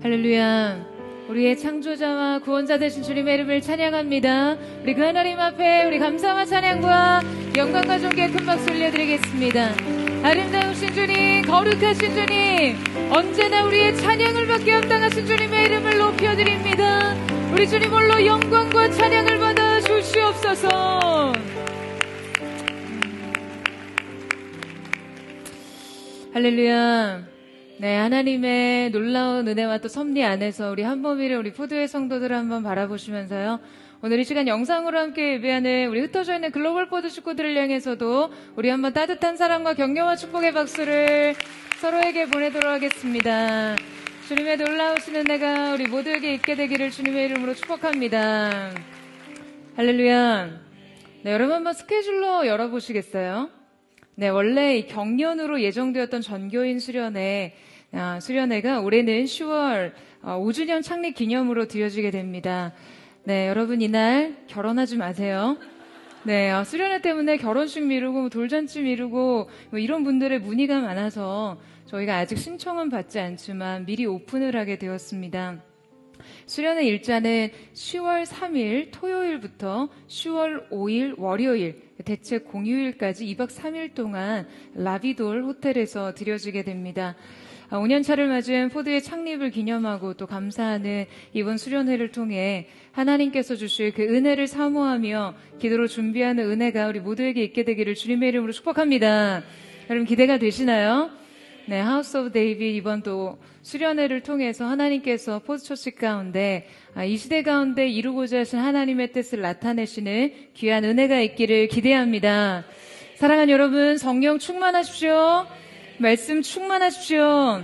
할렐루야. 우리의 창조자와 구원자 되신 주님의 이름을 찬양합니다. 우리 그 하나님 앞에 우리 감사와 찬양과 영광과 존귀의 큰 박수 올려드리겠습니다. 아름다우신 주님, 거룩하신 주님, 언제나 우리의 찬양을 받게 합당하신 주님의 이름을 높여드립니다. 우리 주님 홀로 영광과 찬양을 받아 주시옵소서. 할렐루야. 네, 하나님의 놀라운 은혜와 또 섭리 안에서 우리 한범일의 우리 포도의 성도들을 한번 바라보시면서요. 오늘 이 시간 영상으로 함께 예배하는 우리 흩어져 있는 글로벌 포도 식구들을 향해서도 우리 한번 따뜻한 사랑과 격려와 축복의 박수를 서로에게 보내도록 하겠습니다. 주님의 놀라우신 은혜가 우리 모두에게 있게 되기를 주님의 이름으로 축복합니다. 할렐루야. 네, 여러분 한번 스케줄로 열어보시겠어요? 네, 원래 이 경년으로 예정되었던 전교인 수련회가 올해는 10월 5주년 창립 기념으로 드려지게 됩니다. 네, 여러분 이날 결혼하지 마세요. 네, 수련회 때문에 결혼식 미루고 돌잔치 미루고 이런 분들의 문의가 많아서 저희가 아직 신청은 받지 않지만 미리 오픈을 하게 되었습니다. 수련회 일자는 10월 3일 토요일부터 10월 5일 월요일 대체 공휴일까지 2박 3일 동안 라비돌 호텔에서 드려지게 됩니다. 5년차를 맞은 포드의 창립을 기념하고 또 감사하는 이번 수련회를 통해 하나님께서 주실 그 은혜를 사모하며 기도로 준비하는 은혜가 우리 모두에게 있게 되기를 주님의 이름으로 축복합니다. 여러분 기대가 되시나요? 네, 하우스 오브 데이빗 이번 또 수련회를 통해서 하나님께서 포스처치 가운데 이 시대 가운데 이루고자 하신 하나님의 뜻을 나타내시는 귀한 은혜가 있기를 기대합니다. 사랑하는 여러분, 성령 충만하십시오. 말씀 충만하십시오.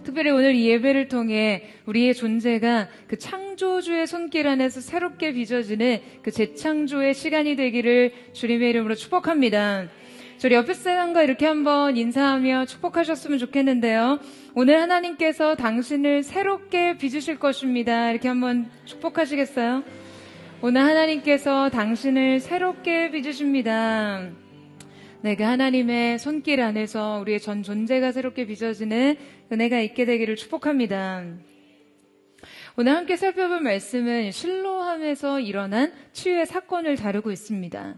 특별히 오늘 이 예배를 통해 우리의 존재가 그 창조주의 손길 안에서 새롭게 빚어지는 그 재창조의 시간이 되기를 주님의 이름으로 축복합니다. 저희 옆에 사람과 이렇게 한번 인사하며 축복하셨으면 좋겠는데요. 오늘 하나님께서 당신을 새롭게 빚으실 것입니다. 이렇게 한번 축복하시겠어요? 오늘 하나님께서 당신을 새롭게 빚으십니다. 네, 그 하나님의 손길 안에서 우리의 전 존재가 새롭게 빚어지는 은혜가 있게 되기를 축복합니다. 오늘 함께 살펴볼 말씀은 실로암에서 일어난 치유의 사건을 다루고 있습니다.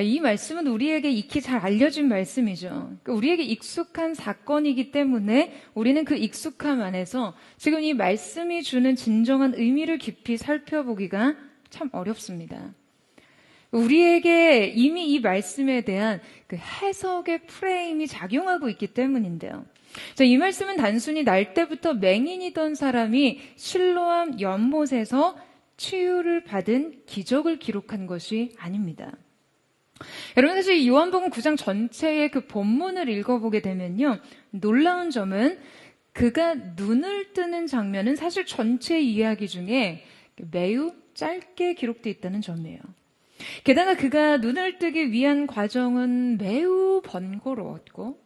이 말씀은 우리에게 익히 잘 알려진 말씀이죠. 우리에게 익숙한 사건이기 때문에 우리는 그 익숙함 안에서 지금 이 말씀이 주는 진정한 의미를 깊이 살펴보기가 참 어렵습니다. 우리에게 이미 이 말씀에 대한 그 해석의 프레임이 작용하고 있기 때문인데요. 이 말씀은 단순히 날 때부터 맹인이던 사람이 실로암 연못에서 치유를 받은 기적을 기록한 것이 아닙니다. 여러분, 사실 이 요한복음 9장 전체의 그 본문을 읽어보게 되면요, 놀라운 점은 그가 눈을 뜨는 장면은 사실 전체 이야기 중에 매우 짧게 기록되어 있다는 점이에요. 게다가 그가 눈을 뜨기 위한 과정은 매우 번거로웠고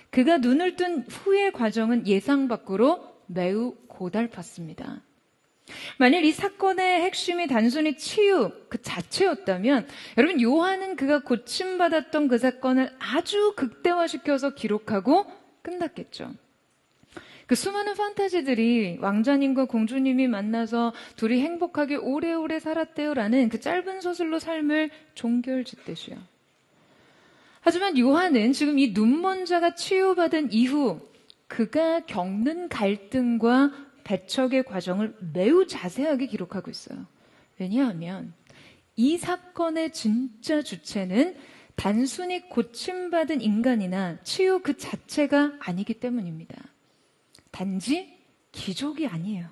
그가 눈을 뜬 후의 과정은 예상 밖으로 매우 고달팠습니다. 만일 이 사건의 핵심이 단순히 치유 그 자체였다면 여러분, 요한은 그가 고침받았던 그 사건을 아주 극대화시켜서 기록하고 끝났겠죠. 그 수많은 판타지들이 왕자님과 공주님이 만나서 둘이 행복하게 오래오래 살았대요라는 그 짧은 소설로 삶을 종결짓듯이요. 하지만 요한은 지금 이 눈먼 자가 치유받은 이후 그가 겪는 갈등과 배척의 과정을 매우 자세하게 기록하고 있어요. 왜냐하면 이 사건의 진짜 주체는 단순히 고침받은 인간이나 치유 그 자체가 아니기 때문입니다. 단지 기적이 아니에요.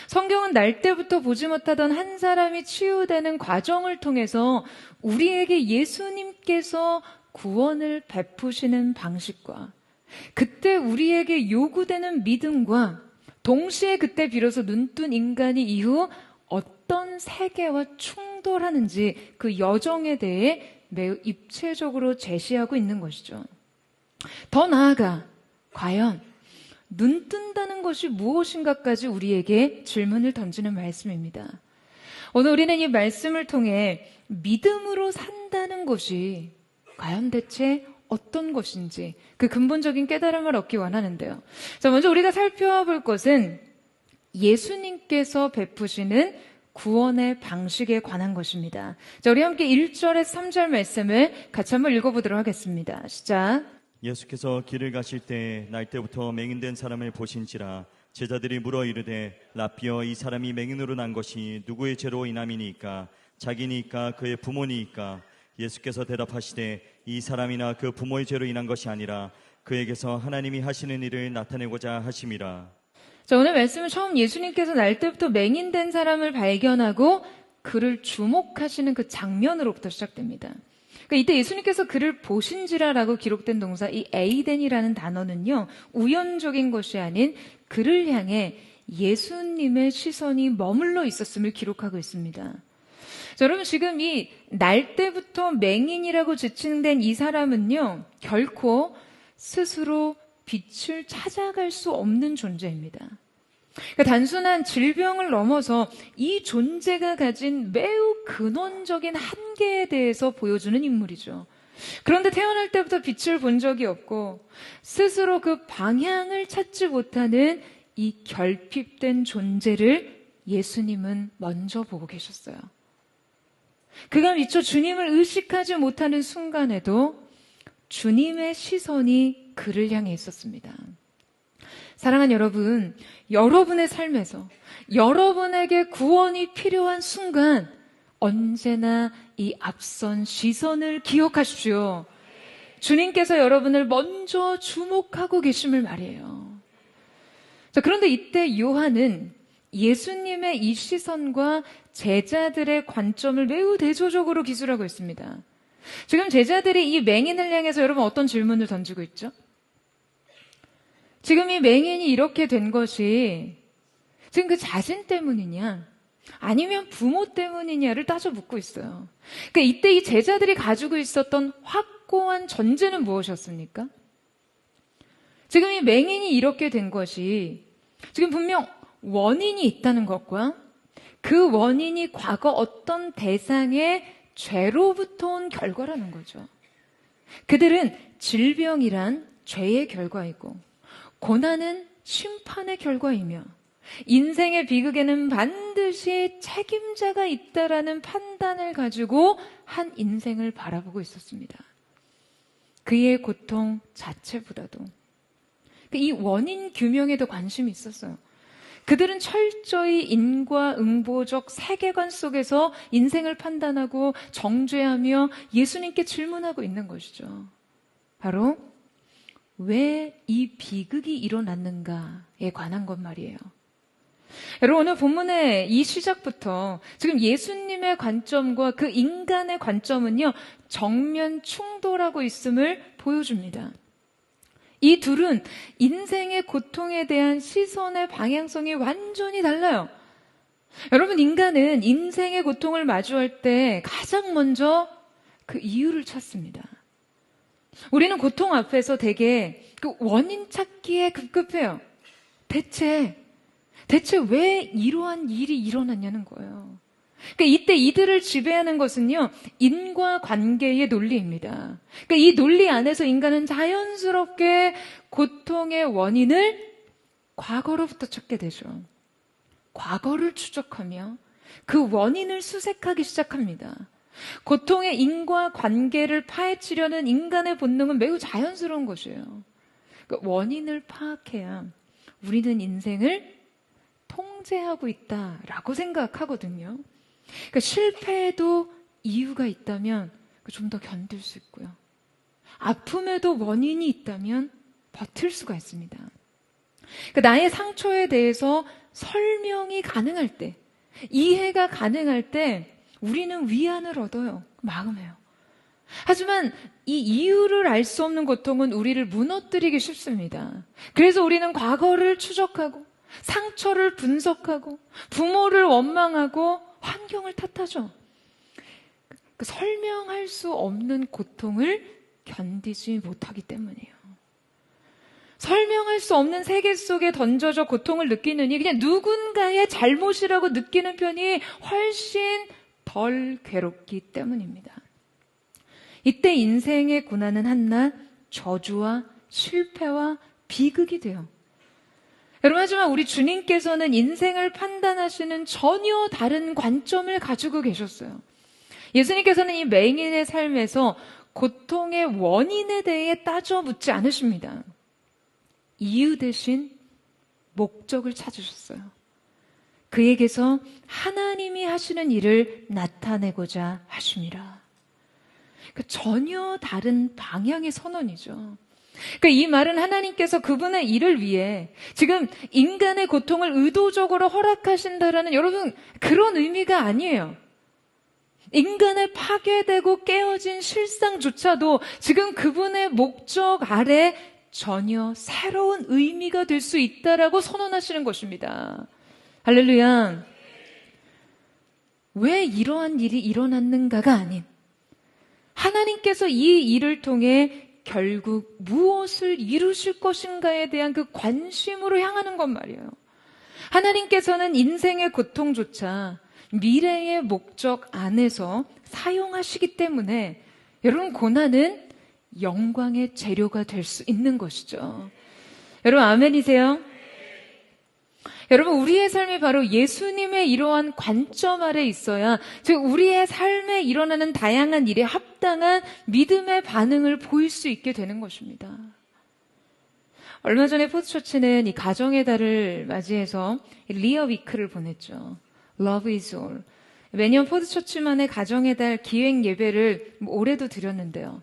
성경은 날 때부터 보지 못하던 한 사람이 치유되는 과정을 통해서 우리에게 예수님께서 구원을 베푸시는 방식과 그때 우리에게 요구되는 믿음과 동시에 그때 비로소 눈뜬 인간이 이후 어떤 세계와 충돌하는지 그 여정에 대해 매우 입체적으로 제시하고 있는 것이죠. 더 나아가 과연 눈 뜬다는 것이 무엇인가까지 우리에게 질문을 던지는 말씀입니다. 오늘 우리는 이 말씀을 통해 믿음으로 산다는 것이 과연 대체 어떤 것인지 그 근본적인 깨달음을 얻기 원하는데요. 자, 먼저 우리가 살펴볼 것은 예수님께서 베푸시는 구원의 방식에 관한 것입니다. 자, 우리 함께 1절에서 3절 말씀을 같이 한번 읽어보도록 하겠습니다. 시작. 예수께서 길을 가실 때 날 때부터 맹인된 사람을 보신지라 제자들이 물어 이르되 라삐어 이 사람이 맹인으로 난 것이 누구의 죄로 인함이니까 자기니까 그의 부모니까 예수께서 대답하시되 이 사람이나 그 부모의 죄로 인한 것이 아니라 그에게서 하나님이 하시는 일을 나타내고자 하심이라. 자, 오늘 말씀은 처음 예수님께서 날 때부터 맹인된 사람을 발견하고 그를 주목하시는 그 장면으로부터 시작됩니다. 그러니까 이때 예수님께서 그를 보신지라라고 기록된 동사 이 에이덴이라는 단어는요, 우연적인 것이 아닌 그를 향해 예수님의 시선이 머물러 있었음을 기록하고 있습니다. 자, 여러분 지금 이 날 때부터 맹인이라고 지칭된 이 사람은요, 결코 스스로 빛을 찾아갈 수 없는 존재입니다. 그러니까 단순한 질병을 넘어서 이 존재가 가진 매우 근원적인 한계에 대해서 보여주는 인물이죠. 그런데 태어날 때부터 빛을 본 적이 없고 스스로 그 방향을 찾지 못하는 이 결핍된 존재를 예수님은 먼저 보고 계셨어요. 그가 미처 주님을 의식하지 못하는 순간에도 주님의 시선이 그를 향해 있었습니다. 사랑하는 여러분, 여러분의 삶에서 여러분에게 구원이 필요한 순간 언제나 이 앞선 시선을 기억하십시오. 주님께서 여러분을 먼저 주목하고 계심을 말이에요. 자, 그런데 이때 요한은 예수님의 이 시선과 제자들의 관점을 매우 대조적으로 기술하고 있습니다. 지금 제자들이 이 맹인을 향해서 여러분 어떤 질문을 던지고 있죠? 지금 이 맹인이 이렇게 된 것이 지금 그 자신 때문이냐 아니면 부모 때문이냐를 따져 묻고 있어요. 그러니까 이때 이 제자들이 가지고 있었던 확고한 전제는 무엇이었습니까? 지금 이 맹인이 이렇게 된 것이 지금 분명 원인이 있다는 것과 그 원인이 과거 어떤 대상의 죄로부터 온 결과라는 거죠. 그들은 질병이란 죄의 결과이고 고난은 심판의 결과이며 인생의 비극에는 반드시 책임자가 있다라는 판단을 가지고 한 인생을 바라보고 있었습니다. 그의 고통 자체보다도 이 원인 규명에도 관심이 있었어요. 그들은 철저히 인과응보적 세계관 속에서 인생을 판단하고 정죄하며 예수님께 질문하고 있는 것이죠. 바로 왜 이 비극이 일어났는가에 관한 것 말이에요. 여러분 오늘 본문의 이 시작부터 지금 예수님의 관점과 그 인간의 관점은요 정면 충돌하고 있음을 보여줍니다. 이 둘은 인생의 고통에 대한 시선의 방향성이 완전히 달라요. 여러분 인간은 인생의 고통을 마주할 때 가장 먼저 그 이유를 찾습니다. 우리는 고통 앞에서 되게 그 원인 찾기에 급급해요. 대체 왜 이러한 일이 일어났냐는 거예요. 그러니까 이때 이들을 지배하는 것은요, 인과관계의 논리입니다. 그러니까 이 논리 안에서 인간은 자연스럽게 고통의 원인을 과거로부터 찾게 되죠. 과거를 추적하며 그 원인을 수색하기 시작합니다. 고통의 인과관계를 파헤치려는 인간의 본능은 매우 자연스러운 것이에요. 그러니까 원인을 파악해야 우리는 인생을 통제하고 있다라고 생각하거든요. 그러니까 실패에도 이유가 있다면 좀 더 견딜 수 있고요. 아픔에도 원인이 있다면 버틸 수가 있습니다. 그러니까 나의 상처에 대해서 설명이 가능할 때, 이해가 가능할 때 우리는 위안을 얻어요. 마음에요. 하지만 이 이유를 알 수 없는 고통은 우리를 무너뜨리기 쉽습니다. 그래서 우리는 과거를 추적하고 상처를 분석하고 부모를 원망하고 환경을 탓하죠. 그 설명할 수 없는 고통을 견디지 못하기 때문이에요. 설명할 수 없는 세계 속에 던져져 고통을 느끼느니 그냥 누군가의 잘못이라고 느끼는 편이 훨씬 덜 괴롭기 때문입니다. 이때 인생의 고난은 한낱 저주와 실패와 비극이 돼요. 여러분, 하지만 우리 주님께서는 인생을 판단하시는 전혀 다른 관점을 가지고 계셨어요. 예수님께서는 이 맹인의 삶에서 고통의 원인에 대해 따져 묻지 않으십니다. 이유 대신 목적을 찾으셨어요. 그에게서 하나님이 하시는 일을 나타내고자 하심이라. 전혀 다른 방향의 선언이죠. 이 말은 하나님께서 그분의 일을 위해 지금 인간의 고통을 의도적으로 허락하신다라는 여러분 그런 의미가 아니에요. 인간의 파괴되고 깨어진 실상조차도 지금 그분의 목적 아래 전혀 새로운 의미가 될 수 있다라고 선언하시는 것입니다. 할렐루야. 왜 이러한 일이 일어났는가가 아닌 하나님께서 이 일을 통해 결국 무엇을 이루실 것인가에 대한 그 관심으로 향하는 것 말이에요. 하나님께서는 인생의 고통조차 미래의 목적 안에서 사용하시기 때문에 여러분 고난은 영광의 재료가 될 수 있는 것이죠. 여러분 아멘이세요? 여러분 우리의 삶이 바로 예수님의 이러한 관점 아래 있어야 즉 우리의 삶에 일어나는 다양한 일에 합당한 믿음의 반응을 보일 수 있게 되는 것입니다. 얼마 전에 포드처치는 이 가정의 달을 맞이해서 리어 위크를 보냈죠. Love is all. 매년 포드처치만의 가정의 달 기획 예배를 올해도 드렸는데요.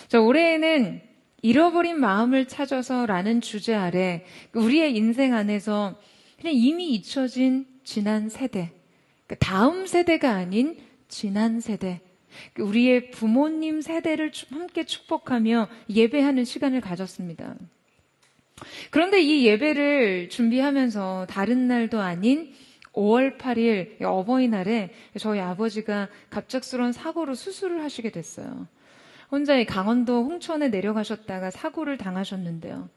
자, 올해에는 잃어버린 마음을 찾아서라는 주제 아래 우리의 인생 안에서 그냥 이미 잊혀진 지난 세대, 다음 세대가 아닌 지난 세대, 우리의 부모님 세대를 함께 축복하며 예배하는 시간을 가졌습니다. 그런데 이 예배를 준비하면서 다른 날도 아닌 5월 8일 어버이날에 저희 아버지가 갑작스러운 사고로 수술을 하시게 됐어요. 혼자 강원도 홍천에 내려가셨다가 사고를 당하셨는데요.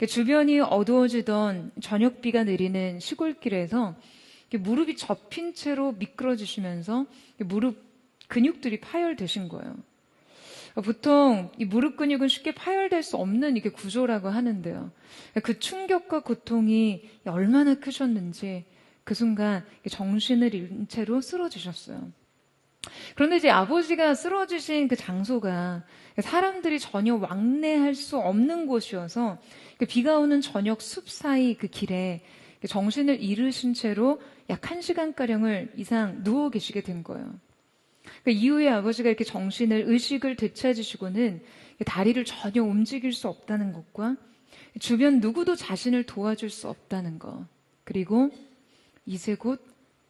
주변이 어두워지던 저녁비가 내리는 시골길에서 무릎이 접힌 채로 미끄러지시면서 무릎 근육들이 파열되신 거예요. 보통 이 무릎 근육은 쉽게 파열될 수 없는 이게 구조라고 하는데요. 그 충격과 고통이 얼마나 크셨는지 그 순간 정신을 잃은 채로 쓰러지셨어요. 그런데 이제 아버지가 쓰러지신 그 장소가 사람들이 전혀 왕래할 수 없는 곳이어서 비가 오는 저녁 숲 사이 그 길에 정신을 잃으신 채로 약 1시간가량을 이상 누워 계시게 된 거예요. 그 이후에 아버지가 이렇게 의식을 되찾으시고는 다리를 전혀 움직일 수 없다는 것과 주변 누구도 자신을 도와줄 수 없다는 것, 그리고 이제 곧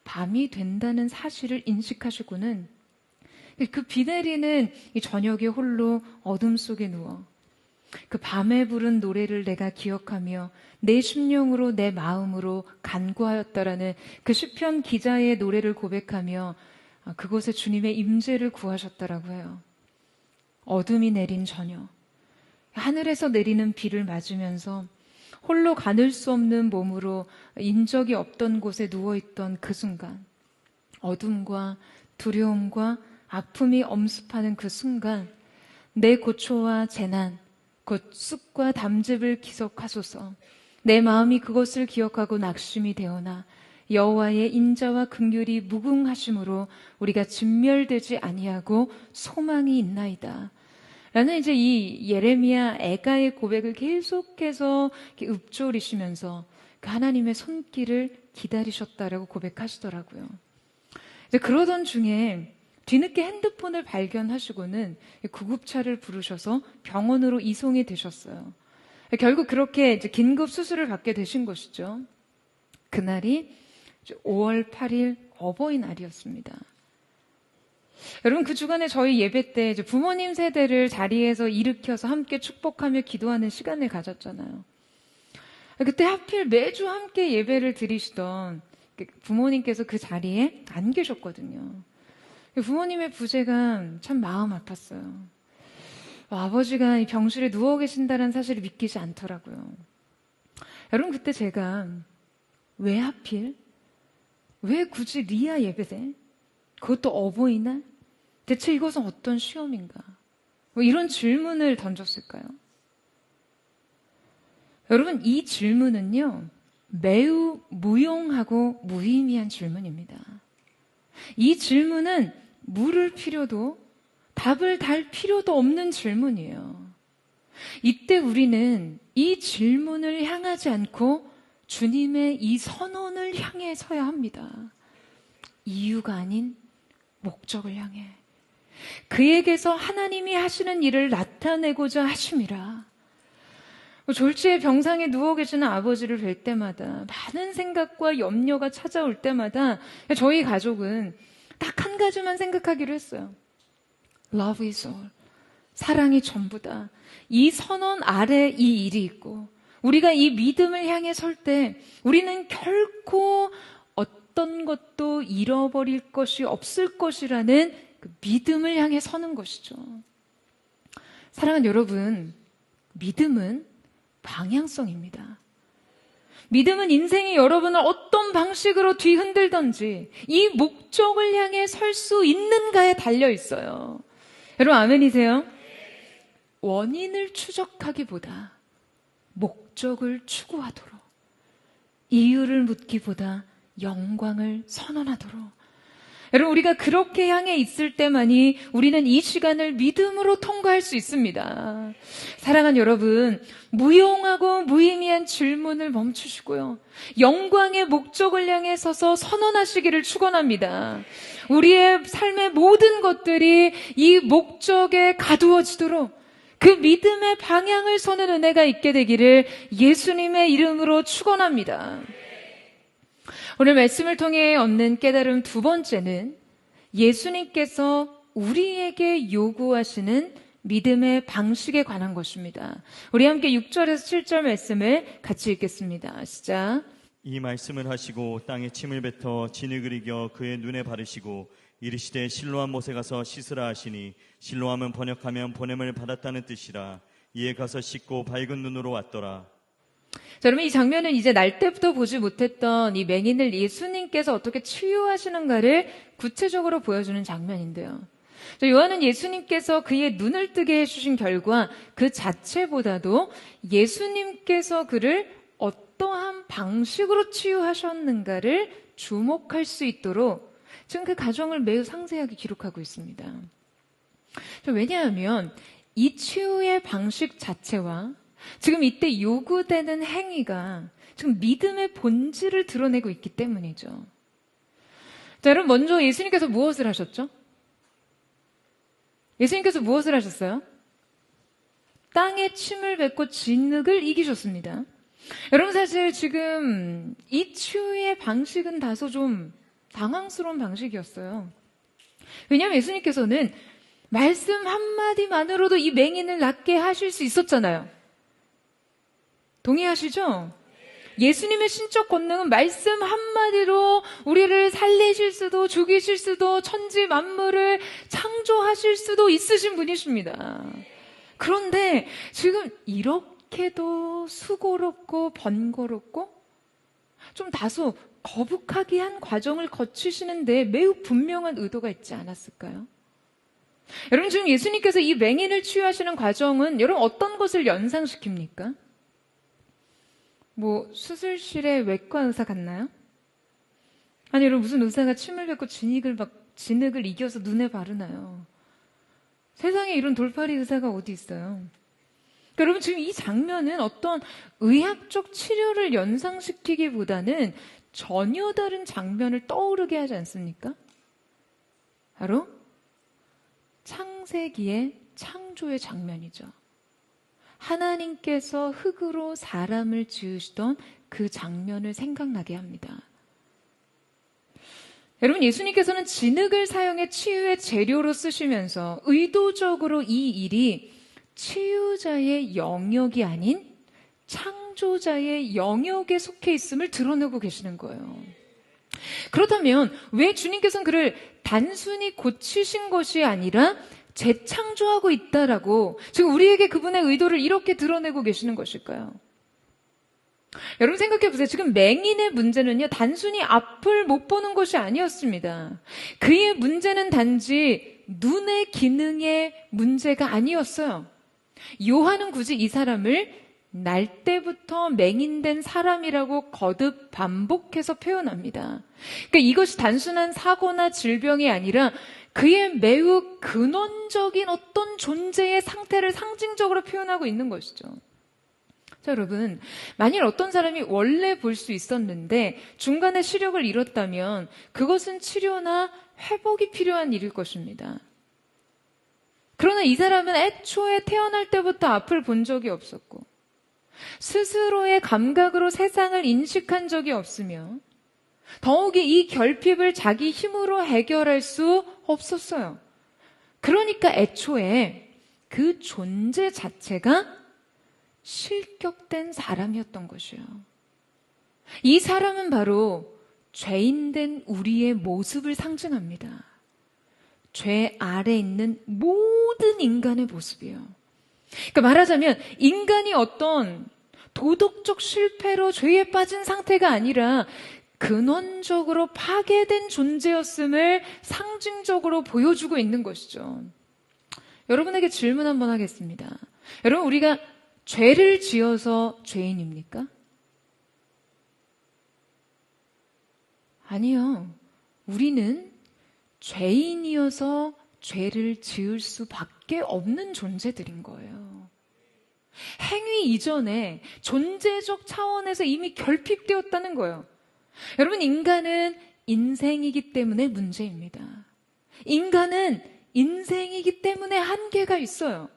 밤이 된다는 사실을 인식하시고는 그 비 내리는 이 저녁에 홀로 어둠 속에 누워 그 밤에 부른 노래를 내가 기억하며 내 심령으로 내 마음으로 간구하였다라는 그 시편 기자의 노래를 고백하며 그곳에 주님의 임재를 구하셨다라고 해요. 어둠이 내린 저녁, 하늘에서 내리는 비를 맞으면서 홀로 가눌 수 없는 몸으로 인적이 없던 곳에 누워있던 그 순간, 어둠과 두려움과 아픔이 엄습하는 그 순간, 내 고초와 재난, 곧 쑥과 담즙을 기억하소서. 내 마음이 그것을 기억하고 낙심이 되어나 여호와의 인자와 긍휼이 무궁하심으로 우리가 진멸되지 아니하고 소망이 있나이다. 라는 이제 이 예레미야 애가의 고백을 계속해서 읊조리시면서 그 하나님의 손길을 기다리셨다라고 고백하시더라고요. 이제 그러던 중에 뒤늦게 핸드폰을 발견하시고는 구급차를 부르셔서 병원으로 이송이 되셨어요. 결국 그렇게 이제 긴급 수술을 받게 되신 것이죠. 그날이 5월 8일 어버이날이었습니다. 여러분 그 주간에 저희 예배 때 이제 부모님 세대를 자리에서 일으켜서 함께 축복하며 기도하는 시간을 가졌잖아요. 그때 하필 매주 함께 예배를 드리시던 부모님께서 그 자리에 안 계셨거든요. 부모님의 부재가 참 마음 아팠어요. 아버지가 이 병실에 누워 계신다는 사실을 믿기지 않더라고요. 여러분 그때 제가 왜 하필? 왜 굳이 리아 예배대? 그것도 어버이날? 대체 이것은 어떤 시험인가? 뭐 이런 질문을 던졌을까요? 여러분, 이 질문은요, 매우 무용하고 무의미한 질문입니다. 이 질문은 물을 필요도 답을 달 필요도 없는 질문이에요. 이때 우리는 이 질문을 향하지 않고 주님의 이 선언을 향해 서야 합니다. 이유가 아닌 목적을 향해. 그에게서 하나님이 하시는 일을 나타내고자 하심이라. 졸지에 병상에 누워 계시는 아버지를 뵐 때마다 많은 생각과 염려가 찾아올 때마다 저희 가족은 딱 한 가지만 생각하기로 했어요. Love is all. 사랑이 전부다. 이 선언 아래 이 일이 있고 우리가 이 믿음을 향해 설 때 우리는 결코 어떤 것도 잃어버릴 것이 없을 것이라는 그 믿음을 향해 서는 것이죠. 사랑하는 여러분, 믿음은 방향성입니다. 믿음은 인생이 여러분을 어떤 방식으로 뒤흔들던지 이 목적을 향해 설 수 있는가에 달려 있어요. 여러분 아멘이세요? 원인을 추적하기보다 목적을 추구하도록, 이유를 묻기보다 영광을 선언하도록. 여러분, 우리가 그렇게 향해 있을 때만이 우리는 이 시간을 믿음으로 통과할 수 있습니다. 사랑하는 여러분, 무용하고 무의미한 질문을 멈추시고요, 영광의 목적을 향해 서서 선언하시기를 축원합니다. 우리의 삶의 모든 것들이 이 목적에 가두어지도록 그 믿음의 방향을 서는 은혜가 있게 되기를 예수님의 이름으로 축원합니다. 오늘 말씀을 통해 얻는 깨달음 두 번째는 예수님께서 우리에게 요구하시는 믿음의 방식에 관한 것입니다. 우리 함께 6절에서 7절 말씀을 같이 읽겠습니다. 시작. 이 말씀을 하시고 땅에 침을 뱉어 진흙을 이겨 그의 눈에 바르시고 이르시되 실로암 못에 가서 씻으라 하시니 실로암은 번역하면 보냄을 받았다는 뜻이라. 이에 가서 씻고 밝은 눈으로 왔더라. 자, 여러분, 이 장면은 이제 날 때부터 보지 못했던 이 맹인을 예수님께서 어떻게 치유하시는가를 구체적으로 보여주는 장면인데요. 자, 요한은 예수님께서 그의 눈을 뜨게 해주신 결과 그 자체보다도 예수님께서 그를 어떠한 방식으로 치유하셨는가를 주목할 수 있도록 지금 그 과정을 매우 상세하게 기록하고 있습니다. 왜냐하면 이 치유의 방식 자체와 지금 이때 요구되는 행위가 지금 믿음의 본질을 드러내고 있기 때문이죠. 자, 여러분, 먼저 예수님께서 무엇을 하셨죠? 예수님께서 무엇을 하셨어요? 땅에 침을 뱉고 진흙을 이기셨습니다. 여러분, 사실 지금 이 치유의 방식은 다소 좀 당황스러운 방식이었어요. 왜냐하면 예수님께서는 말씀 한마디만으로도 이 맹인을 낫게 하실 수 있었잖아요. 동의하시죠? 예수님의 신적 권능은 말씀 한마디로 우리를 살리실 수도, 죽이실 수도, 천지 만물을 창조하실 수도 있으신 분이십니다. 그런데 지금 이렇게도 수고롭고 번거롭고 좀 다소 거북하게 한 과정을 거치시는데 매우 분명한 의도가 있지 않았을까요? 여러분, 지금 예수님께서 이 맹인을 치유하시는 과정은 여러분 어떤 것을 연상시킵니까? 뭐 수술실에 외과 의사 같나요? 아니, 여러분, 무슨 의사가 침을 뱉고 진흙을 이겨서 눈에 바르나요? 세상에 이런 돌팔이 의사가 어디 있어요? 그러니까 여러분, 지금 이 장면은 어떤 의학적 치료를 연상시키기보다는 전혀 다른 장면을 떠오르게 하지 않습니까? 바로 창세기의 창조의 장면이죠. 하나님께서 흙으로 사람을 지으시던 그 장면을 생각나게 합니다. 여러분, 예수님께서는 진흙을 사용해 치유의 재료로 쓰시면서 의도적으로 이 일이 치유자의 영역이 아닌 창조자의 영역에 속해 있음을 드러내고 계시는 거예요. 그렇다면 왜 주님께서는 그를 단순히 고치신 것이 아니라 재창조하고 있다라고 지금 우리에게 그분의 의도를 이렇게 드러내고 계시는 것일까요? 여러분, 생각해 보세요. 지금 맹인의 문제는요, 단순히 앞을 못 보는 것이 아니었습니다. 그의 문제는 단지 눈의 기능의 문제가 아니었어요. 요한은 굳이 이 사람을 날 때부터 맹인된 사람이라고 거듭 반복해서 표현합니다. 그러니까 이것이 단순한 사고나 질병이 아니라 그의 매우 근원적인 어떤 존재의 상태를 상징적으로 표현하고 있는 것이죠. 자, 여러분, 만일 어떤 사람이 원래 볼 수 있었는데 중간에 시력을 잃었다면 그것은 치료나 회복이 필요한 일일 것입니다. 그러나 이 사람은 애초에 태어날 때부터 앞을 본 적이 없었고 스스로의 감각으로 세상을 인식한 적이 없으며 더욱이 이 결핍을 자기 힘으로 해결할 수 없었어요. 그러니까 애초에 그 존재 자체가 실격된 사람이었던 것이에요. 이 사람은 바로 죄인된 우리의 모습을 상징합니다. 죄 아래 있는 모든 인간의 모습이에요. 그러니까 말하자면 인간이 어떤 도덕적 실패로 죄에 빠진 상태가 아니라 근원적으로 파괴된 존재였음을 상징적으로 보여주고 있는 것이죠. 여러분에게 질문 한번 하겠습니다. 여러분, 우리가 죄를 지어서 죄인입니까? 아니요. 우리는 죄인이어서 죄를 지을 수밖에 없는 존재들인 거예요. 행위 이전에 존재적 차원에서 이미 결핍되었다는 거예요. 여러분, 인간은 인생이기 때문에 문제입니다. 인간은 인생이기 때문에 한계가 있어요.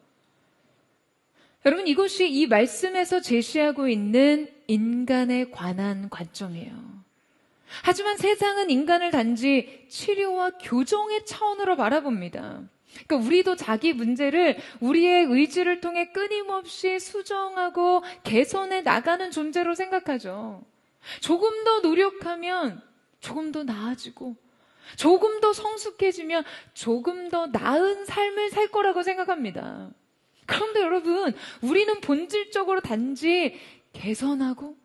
여러분, 이것이 이 말씀에서 제시하고 있는 인간에 관한 관점이에요. 하지만 세상은 인간을 단지 치료와 교정의 차원으로 바라봅니다. 그러니까 우리도 자기 문제를 우리의 의지를 통해 끊임없이 수정하고 개선해 나가는 존재로 생각하죠. 조금 더 노력하면 조금 더 나아지고 조금 더 성숙해지면 조금 더 나은 삶을 살 거라고 생각합니다. 그런데 여러분, 우리는 본질적으로 단지 개선하고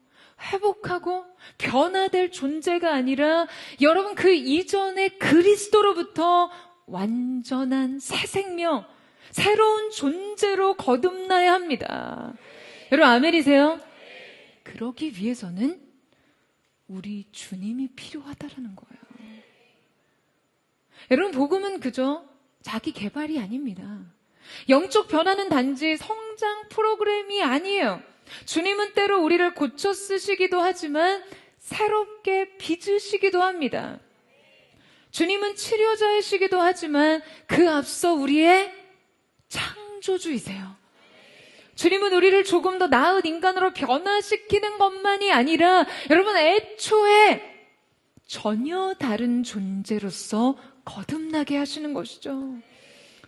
회복하고 변화될 존재가 아니라 여러분, 그 이전의 그리스도로부터 완전한 새 생명, 새로운 존재로 거듭나야 합니다. 여러분, 아멘이세요? 그러기 위해서는 우리 주님이 필요하다라는 거예요. 여러분, 복음은 그저 자기 개발이 아닙니다. 영적 변화는 단지 성장 프로그램이 아니에요. 주님은 때로 우리를 고쳐 쓰시기도 하지만 새롭게 빚으시기도 합니다. 주님은 치료자이시기도 하지만 그 앞서 우리의 창조주이세요. 주님은 우리를 조금 더 나은 인간으로 변화시키는 것만이 아니라 여러분, 애초에 전혀 다른 존재로서 거듭나게 하시는 것이죠.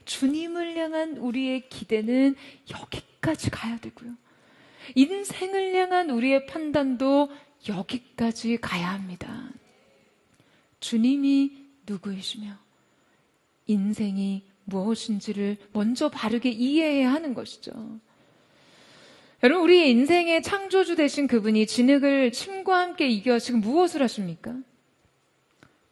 주님을 향한 우리의 기대는 여기까지 가야 되고요. 인생을 향한 우리의 판단도 여기까지 가야 합니다. 주님이 누구이시며 인생이 무엇인지를 먼저 바르게 이해해야 하는 것이죠. 여러분, 우리의 인생의 창조주 되신 그분이 진흙을 침과 함께 이겨 지금 무엇을 하십니까?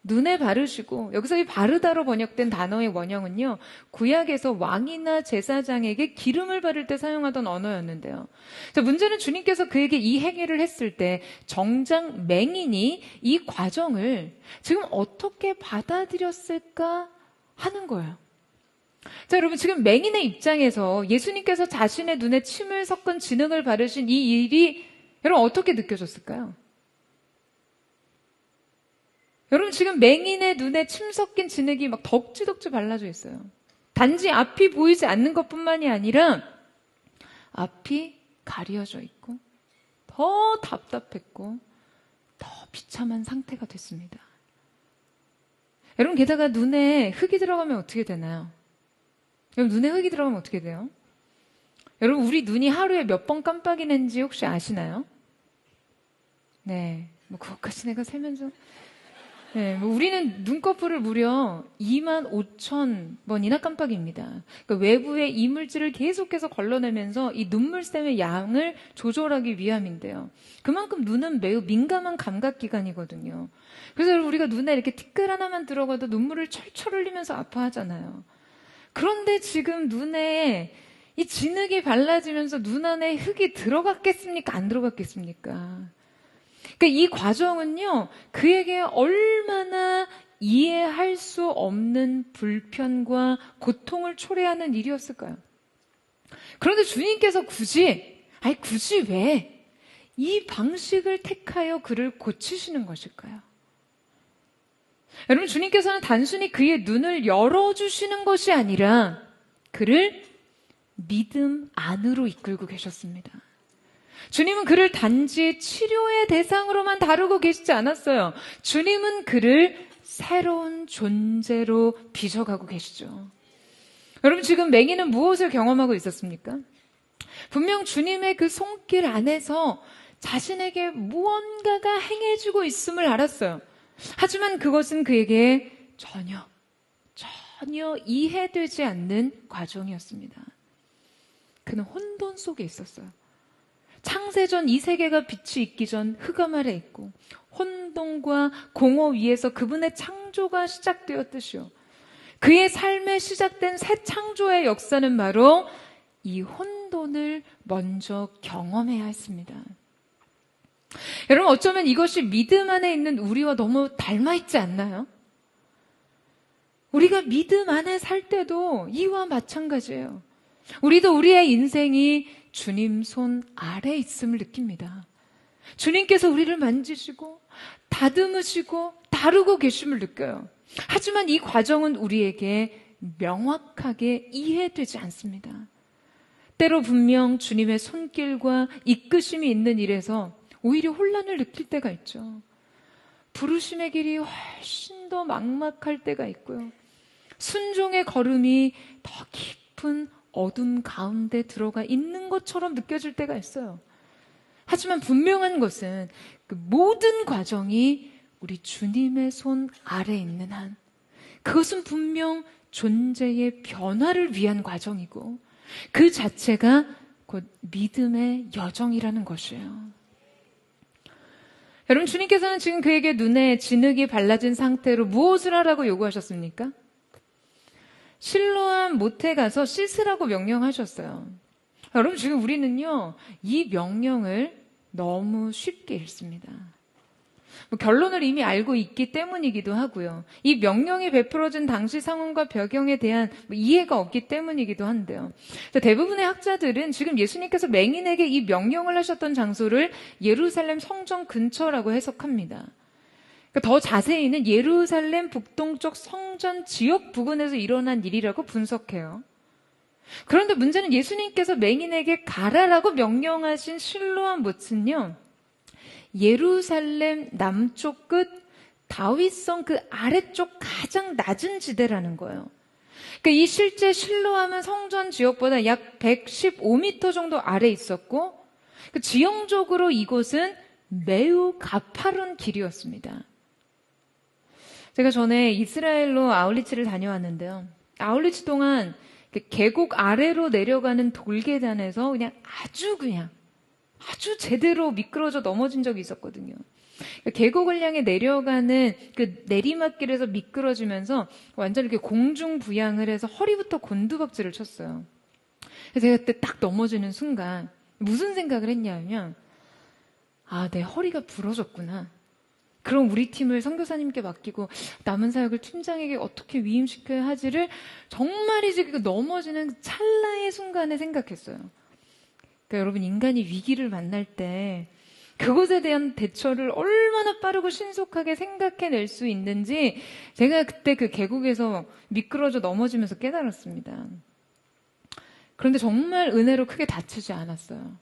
눈에 바르시고, 여기서 이 바르다로 번역된 단어의 원형은요, 구약에서 왕이나 제사장에게 기름을 바를 때 사용하던 언어였는데요. 자, 문제는 주님께서 그에게 이 행위를 했을 때 정작 맹인이 이 과정을 지금 어떻게 받아들였을까 하는 거예요. 자, 여러분, 지금 맹인의 입장에서 예수님께서 자신의 눈에 침을 섞은 진흙을 바르신 이 일이 여러분 어떻게 느껴졌을까요? 여러분, 지금 맹인의 눈에 침 섞인 진흙이 막 덕지덕지 발라져 있어요. 단지 앞이 보이지 않는 것뿐만이 아니라 앞이 가려져 있고 더 답답했고 더 비참한 상태가 됐습니다. 여러분, 게다가 눈에 흙이 들어가면 어떻게 되나요? 여러분, 눈에 흙이 들어가면 어떻게 돼요? 여러분, 우리 눈이 하루에 몇 번 깜빡이는지 혹시 아시나요? 네, 뭐 그것까지 내가 세면서 네, 뭐 우리는 눈꺼풀을 무려 25,000번이나 깜빡입니다. 그러니까 외부의 이물질을 계속해서 걸러내면서 이 눈물샘의 양을 조절하기 위함인데요. 그만큼 눈은 매우 민감한 감각기관이거든요. 그래서 우리가 눈에 이렇게 티끌 하나만 들어가도 눈물을 철철 흘리면서 아파하잖아요. 그런데 지금 눈에 이 진흙이 발라지면서 눈 안에 흙이 들어갔겠습니까? 안 들어갔겠습니까? 그러니까 이 과정은요, 그에게 얼마나 이해할 수 없는 불편과 고통을 초래하는 일이었을까요? 그런데 주님께서 굳이 왜 이 방식을 택하여 그를 고치시는 것일까요? 여러분, 주님께서는 단순히 그의 눈을 열어주시는 것이 아니라 그를 믿음 안으로 이끌고 계셨습니다. 주님은 그를 단지 치료의 대상으로만 다루고 계시지 않았어요. 주님은 그를 새로운 존재로 빚어가고 계시죠. 여러분, 지금 맹인은 무엇을 경험하고 있었습니까? 분명 주님의 그 손길 안에서 자신에게 무언가가 행해지고 있음을 알았어요. 하지만 그것은 그에게 전혀 이해되지 않는 과정이었습니다. 그는 혼돈 속에 있었어요. 창세전 이 세계가 빛이 있기 전 흑암 아래 있고 혼돈과 공허 위에서 그분의 창조가 시작되었듯이요. 그의 삶에 시작된 새 창조의 역사는 바로 이 혼돈을 먼저 경험해야 했습니다. 여러분, 어쩌면 이것이 믿음 안에 있는 우리와 너무 닮아있지 않나요? 우리가 믿음 안에 살 때도 이와 마찬가지예요. 우리도 우리의 인생이 주님 손 아래 있음을 느낍니다. 주님께서 우리를 만지시고 다듬으시고 다루고 계심을 느껴요. 하지만 이 과정은 우리에게 명확하게 이해되지 않습니다. 때로 분명 주님의 손길과 이끄심이 있는 일에서 오히려 혼란을 느낄 때가 있죠. 부르심의 길이 훨씬 더 막막할 때가 있고요. 순종의 걸음이 더 깊은 어둠 가운데 들어가 있는 것처럼 느껴질 때가 있어요. 하지만 분명한 것은 그 모든 과정이 우리 주님의 손 아래 있는 한 그것은 분명 존재의 변화를 위한 과정이고 그 자체가 곧 믿음의 여정이라는 것이에요. 여러분, 주님께서는 지금 그에게 눈에 진흙이 발라진 상태로 무엇을 하라고 요구하셨습니까? 실로암 못에 가서 씻으라고 명령하셨어요. 여러분, 지금 우리는요, 이 명령을 너무 쉽게 읽습니다. 결론을 이미 알고 있기 때문이기도 하고요. 이 명령이 베풀어진 당시 상황과 배경에 대한 이해가 없기 때문이기도 한데요. 대부분의 학자들은 지금 예수님께서 맹인에게 이 명령을 하셨던 장소를 예루살렘 성전 근처라고 해석합니다. 더 자세히는 예루살렘 북동쪽 성전 지역 부근에서 일어난 일이라고 분석해요. 그런데 문제는 예수님께서 맹인에게 가라라고 명령하신 실로암 못은요, 예루살렘 남쪽 끝 다윗성 그 아래쪽 가장 낮은 지대라는 거예요. 그러니까 이 실제 실로암은 성전 지역보다 약 115m 정도 아래 있었고 그 지형적으로 이곳은 매우 가파른 길이었습니다. 제가 전에 이스라엘로 아울리치를 다녀왔는데요. 아울리치 동안 계곡 아래로 내려가는 돌계단에서 아주 제대로 미끄러져 넘어진 적이 있었거든요. 계곡을 향해 내려가는 그 내리막길에서 미끄러지면서 완전 이렇게 공중부양을 해서 허리부터 곤두박질을 쳤어요. 그래서 제가 그때 딱 넘어지는 순간 무슨 생각을 했냐면, 내 허리가 부러졌구나. 그럼 우리 팀을 선교사님께 맡기고 남은 사역을 팀장에게 어떻게 위임시켜야 하지를 정말이지 그 넘어지는 찰나의 순간에 생각했어요. 그러니까 여러분, 인간이 위기를 만날 때 그것에 대한 대처를 얼마나 빠르고 신속하게 생각해낼 수 있는지 제가 그때 그 계곡에서 미끄러져 넘어지면서 깨달았습니다. 그런데 정말 은혜로 크게 다치지 않았어요.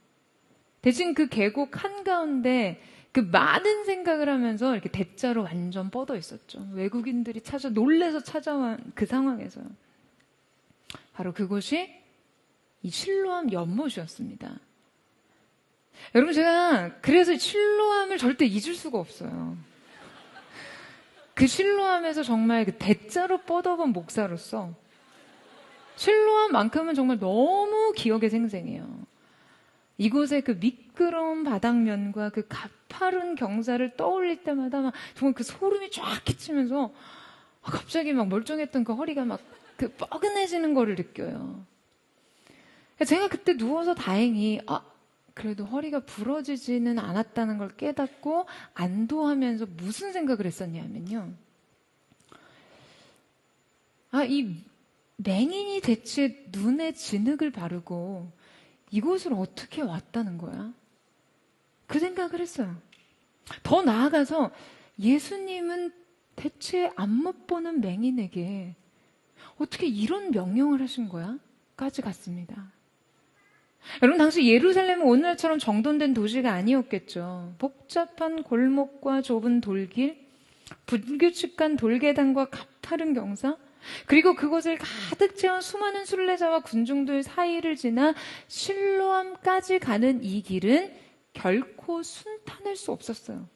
대신 그 계곡 한가운데 그 많은 생각을 하면서 이렇게 대자로 완전 뻗어 있었죠. 외국인들이 놀래서 찾아온 그 상황에서요. 바로 그곳이 이 실로암 연못이었습니다. 여러분, 제가 그래서 실로암을 절대 잊을 수가 없어요. 그 실로암에서 정말 그 대자로 뻗어본 목사로서 실로암만큼은 정말 너무 기억에 생생해요. 이곳의 그 미끄러운 바닥면과 그 가파른 경사를 떠올릴 때마다 막 정말 그 소름이 쫙 끼치면서 갑자기 막 멀쩡했던 그 허리가 막 그 뻐근해지는 거를 느껴요. 제가 그때 누워서 다행히 그래도 허리가 부러지지는 않았다는 걸 깨닫고 안도하면서 무슨 생각을 했었냐면요. 이 맹인이 대체 눈에 진흙을 바르고 이곳을 어떻게 왔다는 거야? 그 생각을 했어요. 더 나아가서 예수님은 대체 안 못 보는 맹인에게 어떻게 이런 명령을 하신 거야? 까지 갔습니다. 여러분, 당시 예루살렘은 오늘날처럼 정돈된 도시가 아니었겠죠. 복잡한 골목과 좁은 돌길, 불규칙한 돌계단과 가파른 경사, 그리고 그곳을 가득 채운 수많은 순례자와 군중들 사이를 지나 실로암까지 가는 이 길은 결코 순탄할 수 없었어요.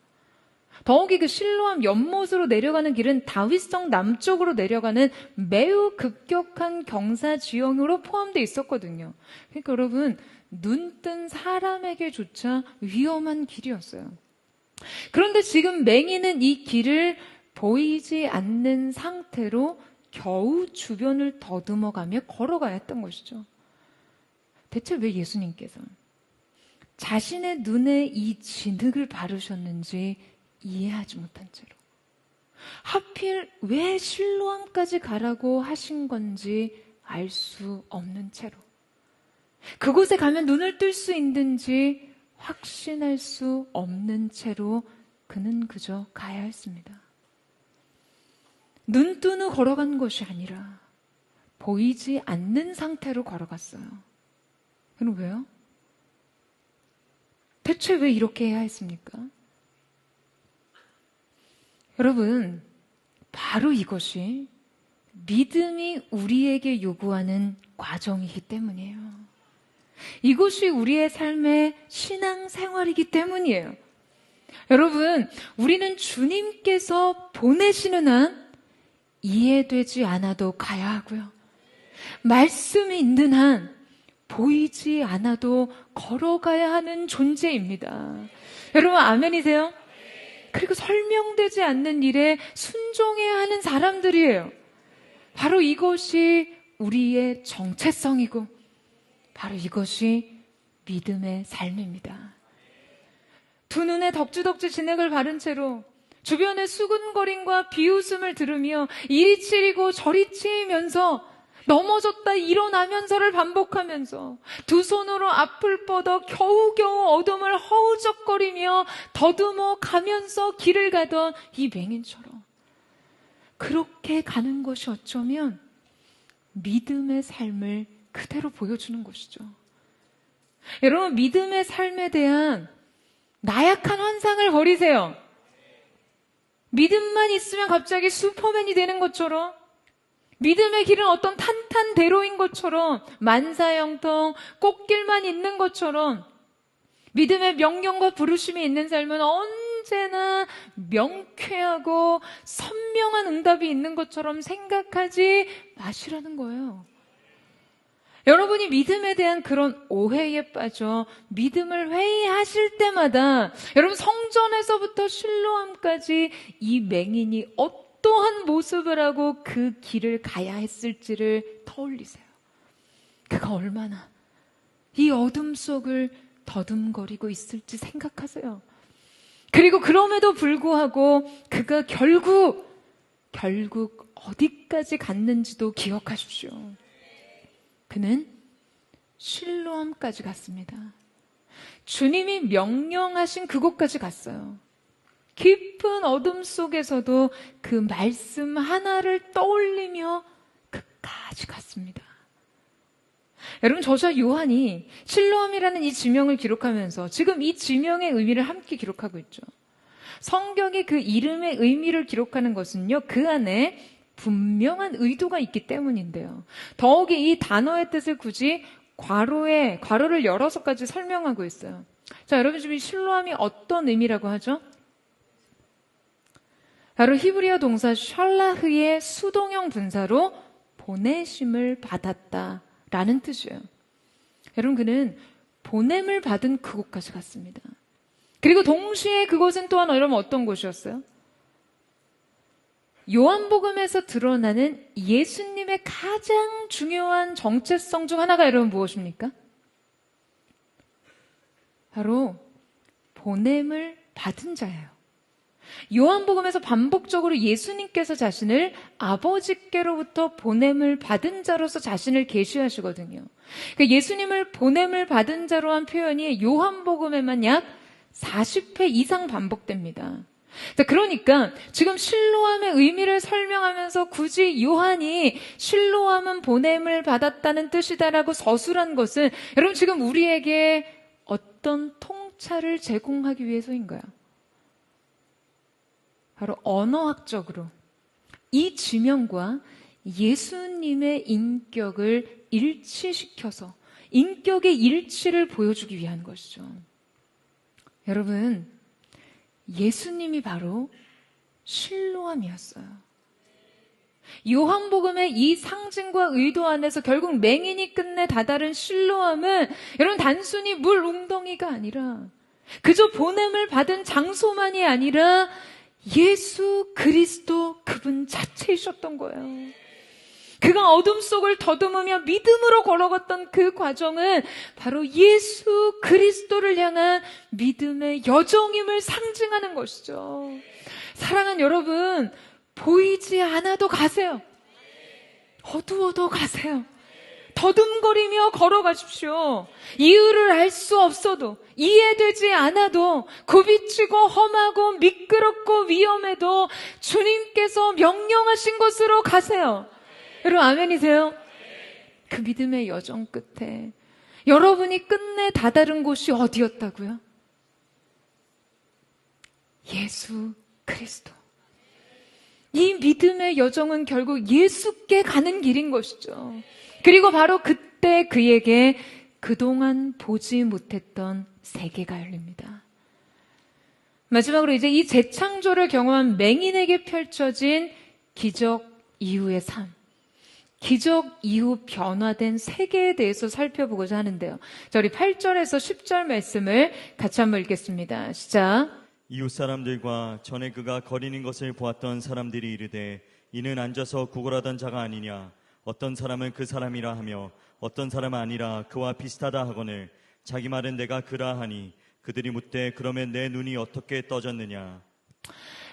더욱이 그 실로암 연못으로 내려가는 길은 다윗성 남쪽으로 내려가는 매우 급격한 경사 지형으로 포함되어 있었거든요. 그러니까 여러분, 눈뜬 사람에게조차 위험한 길이었어요. 그런데 지금 맹인은 이 길을 보이지 않는 상태로 겨우 주변을 더듬어가며 걸어가야 했던 것이죠. 대체 왜 예수님께서 자신의 눈에 이 진흙을 바르셨는지 이해하지 못한 채로, 하필 왜 실로암까지 가라고 하신 건지 알 수 없는 채로, 그곳에 가면 눈을 뜰 수 있는지 확신할 수 없는 채로 그는 그저 가야 했습니다. 눈뜬 후 걸어간 것이 아니라 보이지 않는 상태로 걸어갔어요. 그럼 왜요? 대체 왜 이렇게 해야 했습니까? 여러분, 바로 이것이 믿음이 우리에게 요구하는 과정이기 때문이에요. 이것이 우리의 삶의 신앙생활이기 때문이에요. 여러분, 우리는 주님께서 보내시는 한 이해되지 않아도 가야 하고요. 말씀이 있는 한 보이지 않아도 걸어가야 하는 존재입니다. 여러분, 아멘이세요? 그리고 설명되지 않는 일에 순종해야 하는 사람들이에요. 바로 이것이 우리의 정체성이고 바로 이것이 믿음의 삶입니다. 두 눈에 덕지덕지 진흙을 바른 채로 주변의 수군거림과 비웃음을 들으며 이리 치이고 저리 치이면서 넘어졌다 일어나면서를 반복하면서 두 손으로 앞을 뻗어 겨우겨우 어둠을 허우적거리며 더듬어 가면서 길을 가던 이 맹인처럼 그렇게 가는 것이 어쩌면 믿음의 삶을 그대로 보여주는 것이죠. 여러분, 믿음의 삶에 대한 나약한 환상을 버리세요. 믿음만 있으면 갑자기 슈퍼맨이 되는 것처럼, 믿음의 길은 어떤 탄탄대로인 것처럼, 만사형통 꽃길만 있는 것처럼, 믿음의 명령과 부르심이 있는 삶은 언제나 명쾌하고 선명한 응답이 있는 것처럼 생각하지 마시라는 거예요. 여러분이 믿음에 대한 그런 오해에 빠져 믿음을 회의하실 때마다 여러분, 성전에서부터 실로암까지 이 맹인이 어떠한 모습을 하고 그 길을 가야 했을지를 떠올리세요. 그가 얼마나 이 어둠 속을 더듬거리고 있을지 생각하세요. 그리고 그럼에도 불구하고 그가 결국 어디까지 갔는지도 기억하십시오. 그는 실로암까지 갔습니다. 주님이 명령하신 그곳까지 갔어요. 깊은 어둠 속에서도 그 말씀 하나를 떠올리며 끝까지 갔습니다. 여러분, 저자 요한이 실로암이라는 이 지명을 기록하면서 지금 이 지명의 의미를 함께 기록하고 있죠. 성경이 그 이름의 의미를 기록하는 것은요, 그 안에 분명한 의도가 있기 때문인데요. 더욱이 이 단어의 뜻을 굳이 괄호를 열어서까지 설명하고 있어요. 자, 여러분, 지금 실로암이 어떤 의미라고 하죠? 바로 히브리어 동사 샬라흐의 수동형 분사로 보내심을 받았다라는 뜻이에요. 여러분, 그는 보냄을 받은 그곳까지 갔습니다. 그리고 동시에 그곳은 또한 여러분 어떤 곳이었어요? 요한복음에서 드러나는 예수님 하나님의 가장 중요한 정체성 중 하나가 여러분 무엇입니까? 바로 보냄을 받은 자예요. 요한복음에서 반복적으로 예수님께서 자신을 아버지께로부터 보냄을 받은 자로서 자신을 계시하시거든요. 예수님을 보냄을 받은 자로 한 표현이 요한복음에만 약 40회 이상 반복됩니다. 그러니까 지금 실로암의 의미를 설명하면서 굳이 요한이 실로암은 보냄을 받았다는 뜻이다라고 서술한 것은 여러분 지금 우리에게 어떤 통찰을 제공하기 위해서인가요? 바로 언어학적으로 이 지명과 예수님의 인격을 일치시켜서 인격의 일치를 보여주기 위한 것이죠. 여러분, 예수님이 바로 실로암이었어요. 요한복음의 이 상징과 의도 안에서 결국 맹인이 끝내 다다른 실로암은 여러분 단순히 물 웅덩이가 아니라 그저 보냄을 받은 장소만이 아니라 예수 그리스도 그분 자체이셨던 거예요. 그가 어둠 속을 더듬으며 믿음으로 걸어갔던 그 과정은 바로 예수 그리스도를 향한 믿음의 여정임을 상징하는 것이죠. 사랑하는 여러분, 보이지 않아도 가세요. 어두워도 가세요. 더듬거리며 걸어가십시오. 이유를 알 수 없어도, 이해되지 않아도, 굽이치고 험하고 미끄럽고 위험해도 주님께서 명령하신 곳으로 가세요. 여러분 아멘이세요? 그 믿음의 여정 끝에 여러분이 끝내 다다른 곳이 어디였다고요? 예수 그리스도. 이 믿음의 여정은 결국 예수께 가는 길인 것이죠. 그리고 바로 그때 그에게 그동안 보지 못했던 세계가 열립니다. 마지막으로 이제 이 재창조를 경험한 맹인에게 펼쳐진 기적 이후의 삶, 기적 이후 변화된 세계에 대해서 살펴보고자 하는데요. 자, 우리 8절에서 10절 말씀을 같이 한번 읽겠습니다. 시작. 이웃 사람들과 전에 그가 거리는 것을 보았던 사람들이 이르되 이는 앉아서 구걸하던 자가 아니냐. 어떤 사람은 그 사람이라 하며 어떤 사람은 아니라 그와 비슷하다 하거늘 자기 말은 내가 그라 하니 그들이 묻되 그러면 내 눈이 어떻게 떠졌느냐.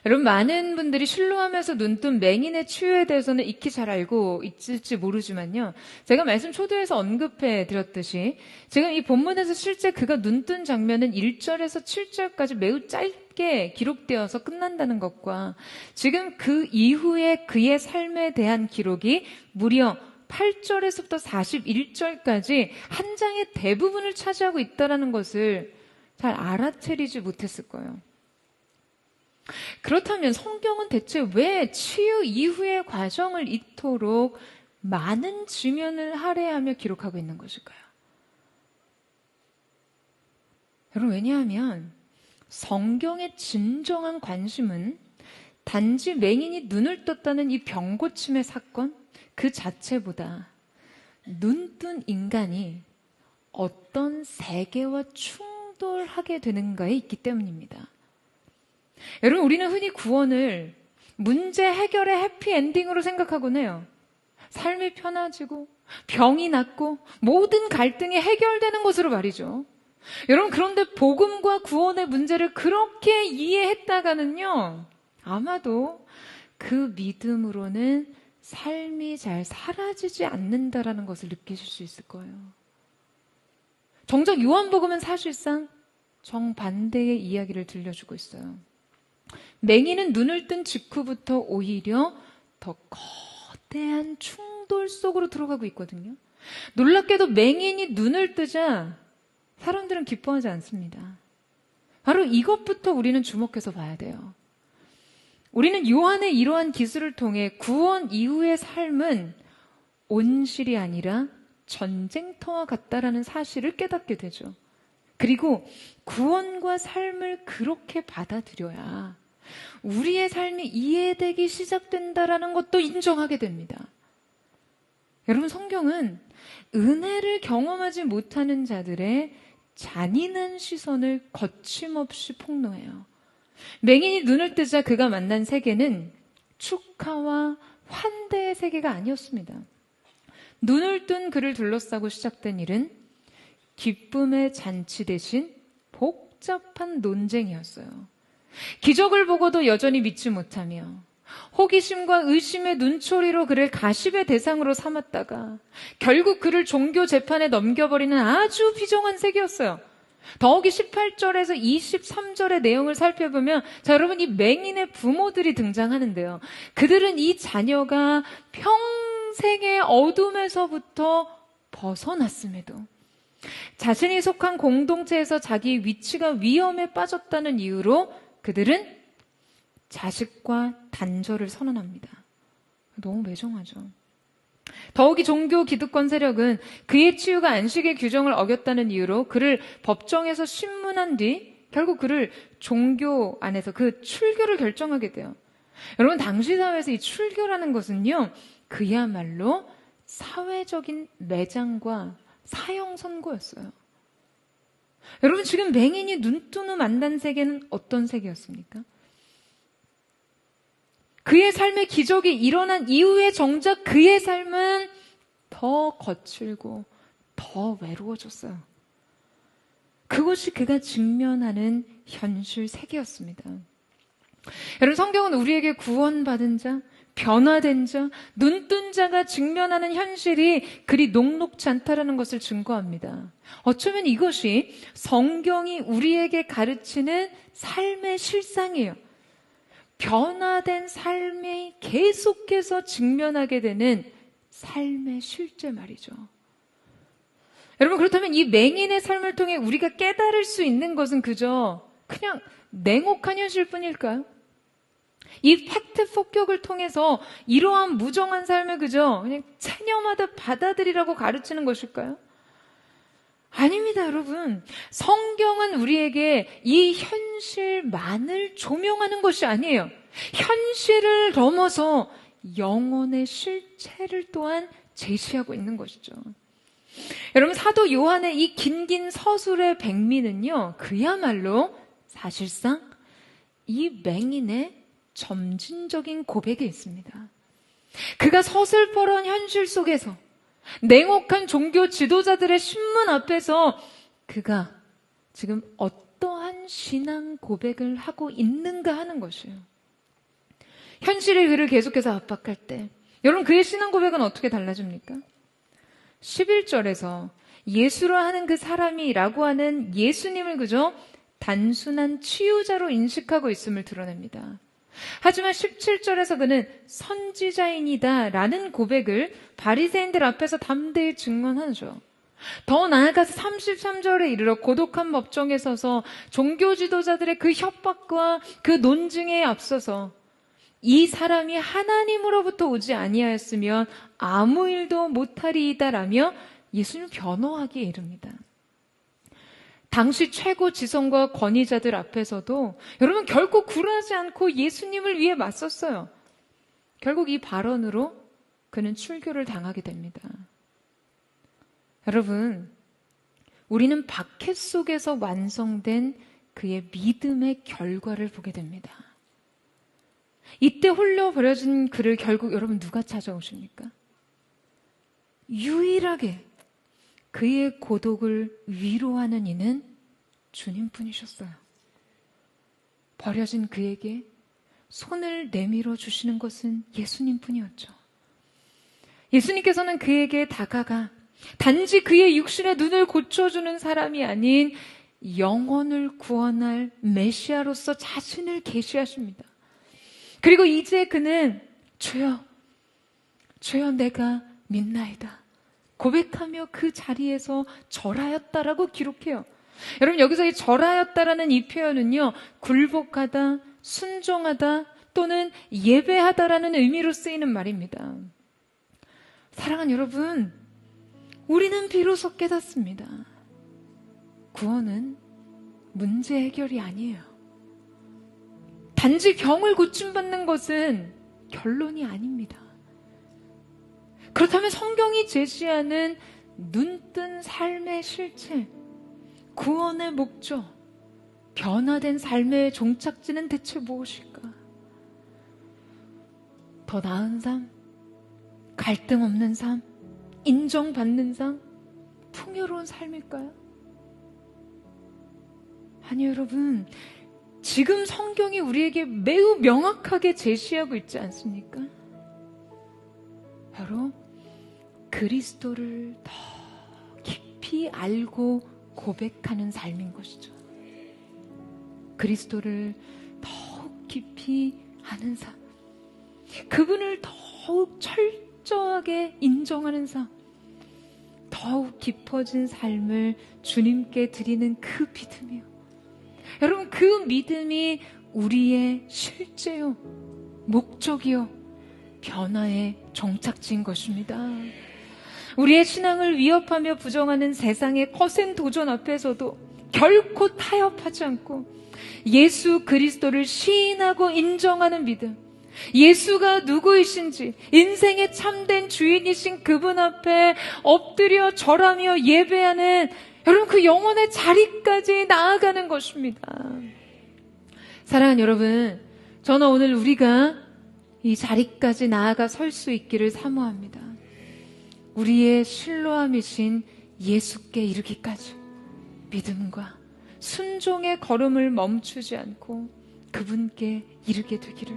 여러분 많은 분들이 실로암에서 눈뜬 맹인의 치유에 대해서는 익히 잘 알고 있을지 모르지만요. 제가 말씀 초두에서 언급해 드렸듯이 지금 이 본문에서 실제 그가 눈뜬 장면은 1절에서 7절까지 매우 짧게 기록되어서 끝난다는 것과 지금 그 이후에 그의 삶에 대한 기록이 무려 8절에서부터 41절까지 한 장의 대부분을 차지하고 있다는 것을 잘 알아채리지 못했을 거예요. 그렇다면 성경은 대체 왜 치유 이후의 과정을 이토록 많은 지면을 할애하며 기록하고 있는 것일까요? 여러분 왜냐하면 성경의 진정한 관심은 단지 맹인이 눈을 떴다는 이 병고침의 사건 그 자체보다 눈뜬 인간이 어떤 세계와 충돌하게 되는가에 있기 때문입니다. 여러분 우리는 흔히 구원을 문제 해결의 해피엔딩으로 생각하곤 해요. 삶이 편해지고 병이 낫고 모든 갈등이 해결되는 것으로 말이죠. 여러분 그런데 복음과 구원의 문제를 그렇게 이해했다가는요 아마도 그 믿음으로는 삶이 잘 사라지지 않는다라는 것을 느끼실 수 있을 거예요. 정작 요한복음은 사실상 정반대의 이야기를 들려주고 있어요. 맹인은 눈을 뜬 직후부터 오히려 더 거대한 충돌 속으로 들어가고 있거든요. 놀랍게도 맹인이 눈을 뜨자 사람들은 기뻐하지 않습니다. 바로 이것부터 우리는 주목해서 봐야 돼요. 우리는 요한의 이러한 기술을 통해 구원 이후의 삶은 온실이 아니라 전쟁터와 같다라는 사실을 깨닫게 되죠. 그리고 구원과 삶을 그렇게 받아들여야 우리의 삶이 이해되기 시작된다라는 것도 인정하게 됩니다. 여러분 성경은 은혜를 경험하지 못하는 자들의 잔인한 시선을 거침없이 폭로해요. 맹인이 눈을 뜨자 그가 만난 세계는 축하와 환대의 세계가 아니었습니다. 눈을 뜬 그를 둘러싸고 시작된 일은 기쁨의 잔치 대신 복잡한 논쟁이었어요. 기적을 보고도 여전히 믿지 못하며 호기심과 의심의 눈초리로 그를 가십의 대상으로 삼았다가 결국 그를 종교 재판에 넘겨버리는 아주 비정한 세계였어요. 더욱이 18절에서 23절의 내용을 살펴보면 자, 여러분, 이 맹인의 부모들이 등장하는데요. 그들은 이 자녀가 평생의 어둠에서부터 벗어났음에도 자신이 속한 공동체에서 자기 위치가 위험에 빠졌다는 이유로 그들은 자식과 단절을 선언합니다. 너무 매정하죠. 더욱이 종교 기득권 세력은 그의 치유가 안식의 규정을 어겼다는 이유로 그를 법정에서 신문한 뒤 결국 그를 종교 안에서 그 출교를 결정하게 돼요. 여러분, 당시 사회에서 이 출교라는 것은요, 그야말로 사회적인 매장과 사형 선고였어요. 여러분, 지금 맹인이 눈뜬 후 만난 세계는 어떤 세계였습니까? 그의 삶의 기적이 일어난 이후에 정작 그의 삶은 더 거칠고 더 외로워졌어요. 그것이 그가 직면하는 현실 세계였습니다. 여러분, 성경은 우리에게 구원받은 자, 변화된 자, 눈뜬 자가 직면하는 현실이 그리 녹록지 않다라는 것을 증거합니다. 어쩌면 이것이 성경이 우리에게 가르치는 삶의 실상이에요. 변화된 삶이 계속해서 직면하게 되는 삶의 실제 말이죠. 여러분, 그렇다면 이 맹인의 삶을 통해 우리가 깨달을 수 있는 것은 그저 그냥 냉혹한 현실뿐일까요? 이 팩트 폭격을 통해서 이러한 무정한 삶을 그저 그냥 체념하다 받아들이라고 가르치는 것일까요? 아닙니다, 여러분. 성경은 우리에게 이 현실만을 조명하는 것이 아니에요. 현실을 넘어서 영혼의 실체를 또한 제시하고 있는 것이죠. 여러분, 사도 요한의 이 긴긴 서술의 백미는요, 그야말로 사실상 이 맹인의 점진적인 고백에 있습니다. 그가 서슬퍼런 현실 속에서 냉혹한 종교 지도자들의 신문 앞에서 그가 지금 어떠한 신앙 고백을 하고 있는가 하는 것이에요. 현실이 그를 계속해서 압박할 때 여러분, 그의 신앙 고백은 어떻게 달라집니까? 11절에서 예수라 하는 그 사람이라고 하는 예수님을 그저 단순한 치유자로 인식하고 있음을 드러냅니다. 하지만 17절에서 그는 선지자인이다 라는 고백을 바리새인들 앞에서 담대히 증언하죠. 더 나아가서 33절에 이르러 고독한 법정에 서서 종교 지도자들의 그 협박과 그 논증에 앞서서 이 사람이 하나님으로부터 오지 아니하였으면 아무 일도 못하리이다라며 예수님을 변호하기에 이릅니다. 당시 최고 지성과 권위자들 앞에서도 여러분 결코 굴하지 않고 예수님을 위해 맞섰어요. 결국 이 발언으로 그는 출교를 당하게 됩니다. 여러분, 우리는 박해 속에서 완성된 그의 믿음의 결과를 보게 됩니다. 이때 홀려 버려진 그를 결국 여러분 누가 찾아오십니까? 유일하게 그의 고독을 위로하는 이는 주님뿐이셨어요. 버려진 그에게 손을 내밀어 주시는 것은 예수님뿐이었죠. 예수님께서는 그에게 다가가 단지 그의 육신의 눈을 고쳐주는 사람이 아닌 영혼을 구원할 메시아로서 자신을 계시하십니다. 그리고 이제 그는 주여, 주여 내가 믿나이다 고백하며 그 자리에서 절하였다라고 기록해요. 여러분, 여기서 이 절하였다라는 이 표현은요, 굴복하다, 순종하다 또는 예배하다라는 의미로 쓰이는 말입니다. 사랑하는 여러분, 우리는 비로소 깨닫습니다. 구원은 문제 해결이 아니에요. 단지 병을 고침받는 것은 결론이 아닙니다. 그렇다면 성경이 제시하는 눈뜬 삶의 실체, 구원의 목적, 변화된 삶의 종착지는 대체 무엇일까? 더 나은 삶, 갈등 없는 삶, 인정받는 삶, 풍요로운 삶일까요? 아니요, 여러분. 지금 성경이 우리에게 매우 명확하게 제시하고 있지 않습니까? 바로 그리스도를 더 깊이 알고 고백하는 삶인 것이죠. 그리스도를 더욱 깊이 아는 삶, 그분을 더욱 철저하게 인정하는 삶, 더욱 깊어진 삶을 주님께 드리는 그 믿음이요. 여러분, 그 믿음이 우리의 실제요, 목적이요, 변화의 종착지인 것입니다. 우리의 신앙을 위협하며 부정하는 세상의 거센 도전 앞에서도 결코 타협하지 않고 예수 그리스도를 시인하고 인정하는 믿음, 예수가 누구이신지, 인생의 참된 주인이신 그분 앞에 엎드려 절하며 예배하는, 여러분, 그 영혼의 자리까지 나아가는 것입니다. 사랑하는 여러분, 저는 오늘 우리가 이 자리까지 나아가 설 수 있기를 사모합니다. 우리의 신뢰함이신 예수께 이르기까지 믿음과 순종의 걸음을 멈추지 않고 그분께 이르게 되기를,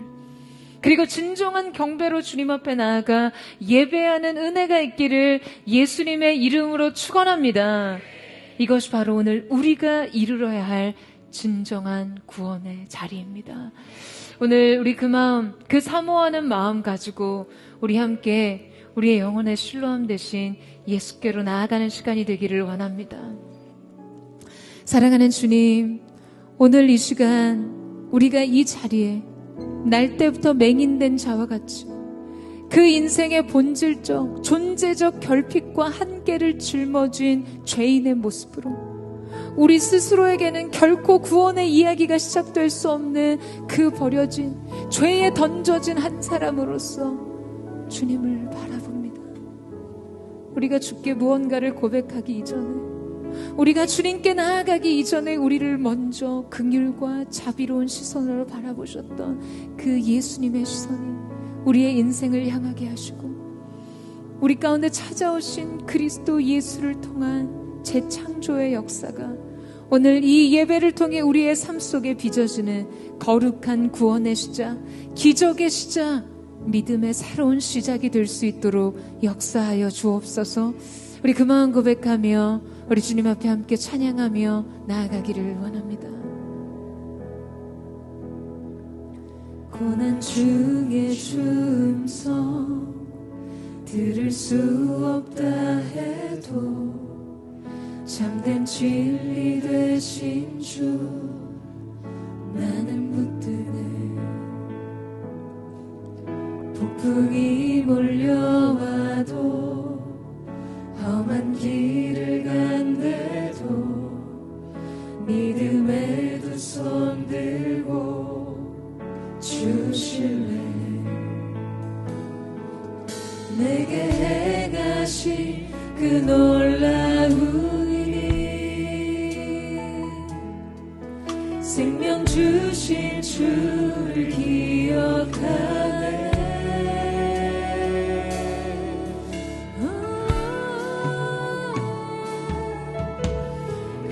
그리고 진정한 경배로 주님 앞에 나아가 예배하는 은혜가 있기를 예수님의 이름으로 축원합니다. 이것이 바로 오늘 우리가 이르러야 할 진정한 구원의 자리입니다. 오늘 우리 그 마음, 그 사모하는 마음 가지고 우리 함께 우리의 영혼의 신뢰함 대신 예수께로 나아가는 시간이 되기를 원합니다. 사랑하는 주님, 오늘 이 시간 우리가 이 자리에 날 때부터 맹인된 자와 같이 그 인생의 본질적, 존재적 결핍과 한계를 짊어진 죄인의 모습으로 우리 스스로에게는 결코 구원의 이야기가 시작될 수 없는 그 버려진, 죄에 던져진 한 사람으로서 주님을 바라봅니다. 우리가 주께 무언가를 고백하기 이전에, 우리가 주님께 나아가기 이전에 우리를 먼저 긍휼과 자비로운 시선으로 바라보셨던 그 예수님의 시선이 우리의 인생을 향하게 하시고, 우리 가운데 찾아오신 그리스도 예수를 통한 재창조의 역사가 오늘 이 예배를 통해 우리의 삶 속에 빚어지는 거룩한 구원의 시작, 기적의 시작, 믿음의 새로운 시작이 될 수 있도록 역사하여 주옵소서. 우리 그 마음 고백하며 우리 주님 앞에 함께 찬양하며 나아가기를 원합니다. 고난 중에 주음성 들을 수 없다 해도 참된 진리 되신 주 나는 붙드네. 폭풍이 몰려와도 험한 길을 간대도 믿음에 두 손 들고 주실래. 내게 행하신 그 놀라운 일, 생명 주신 주를 기억하네.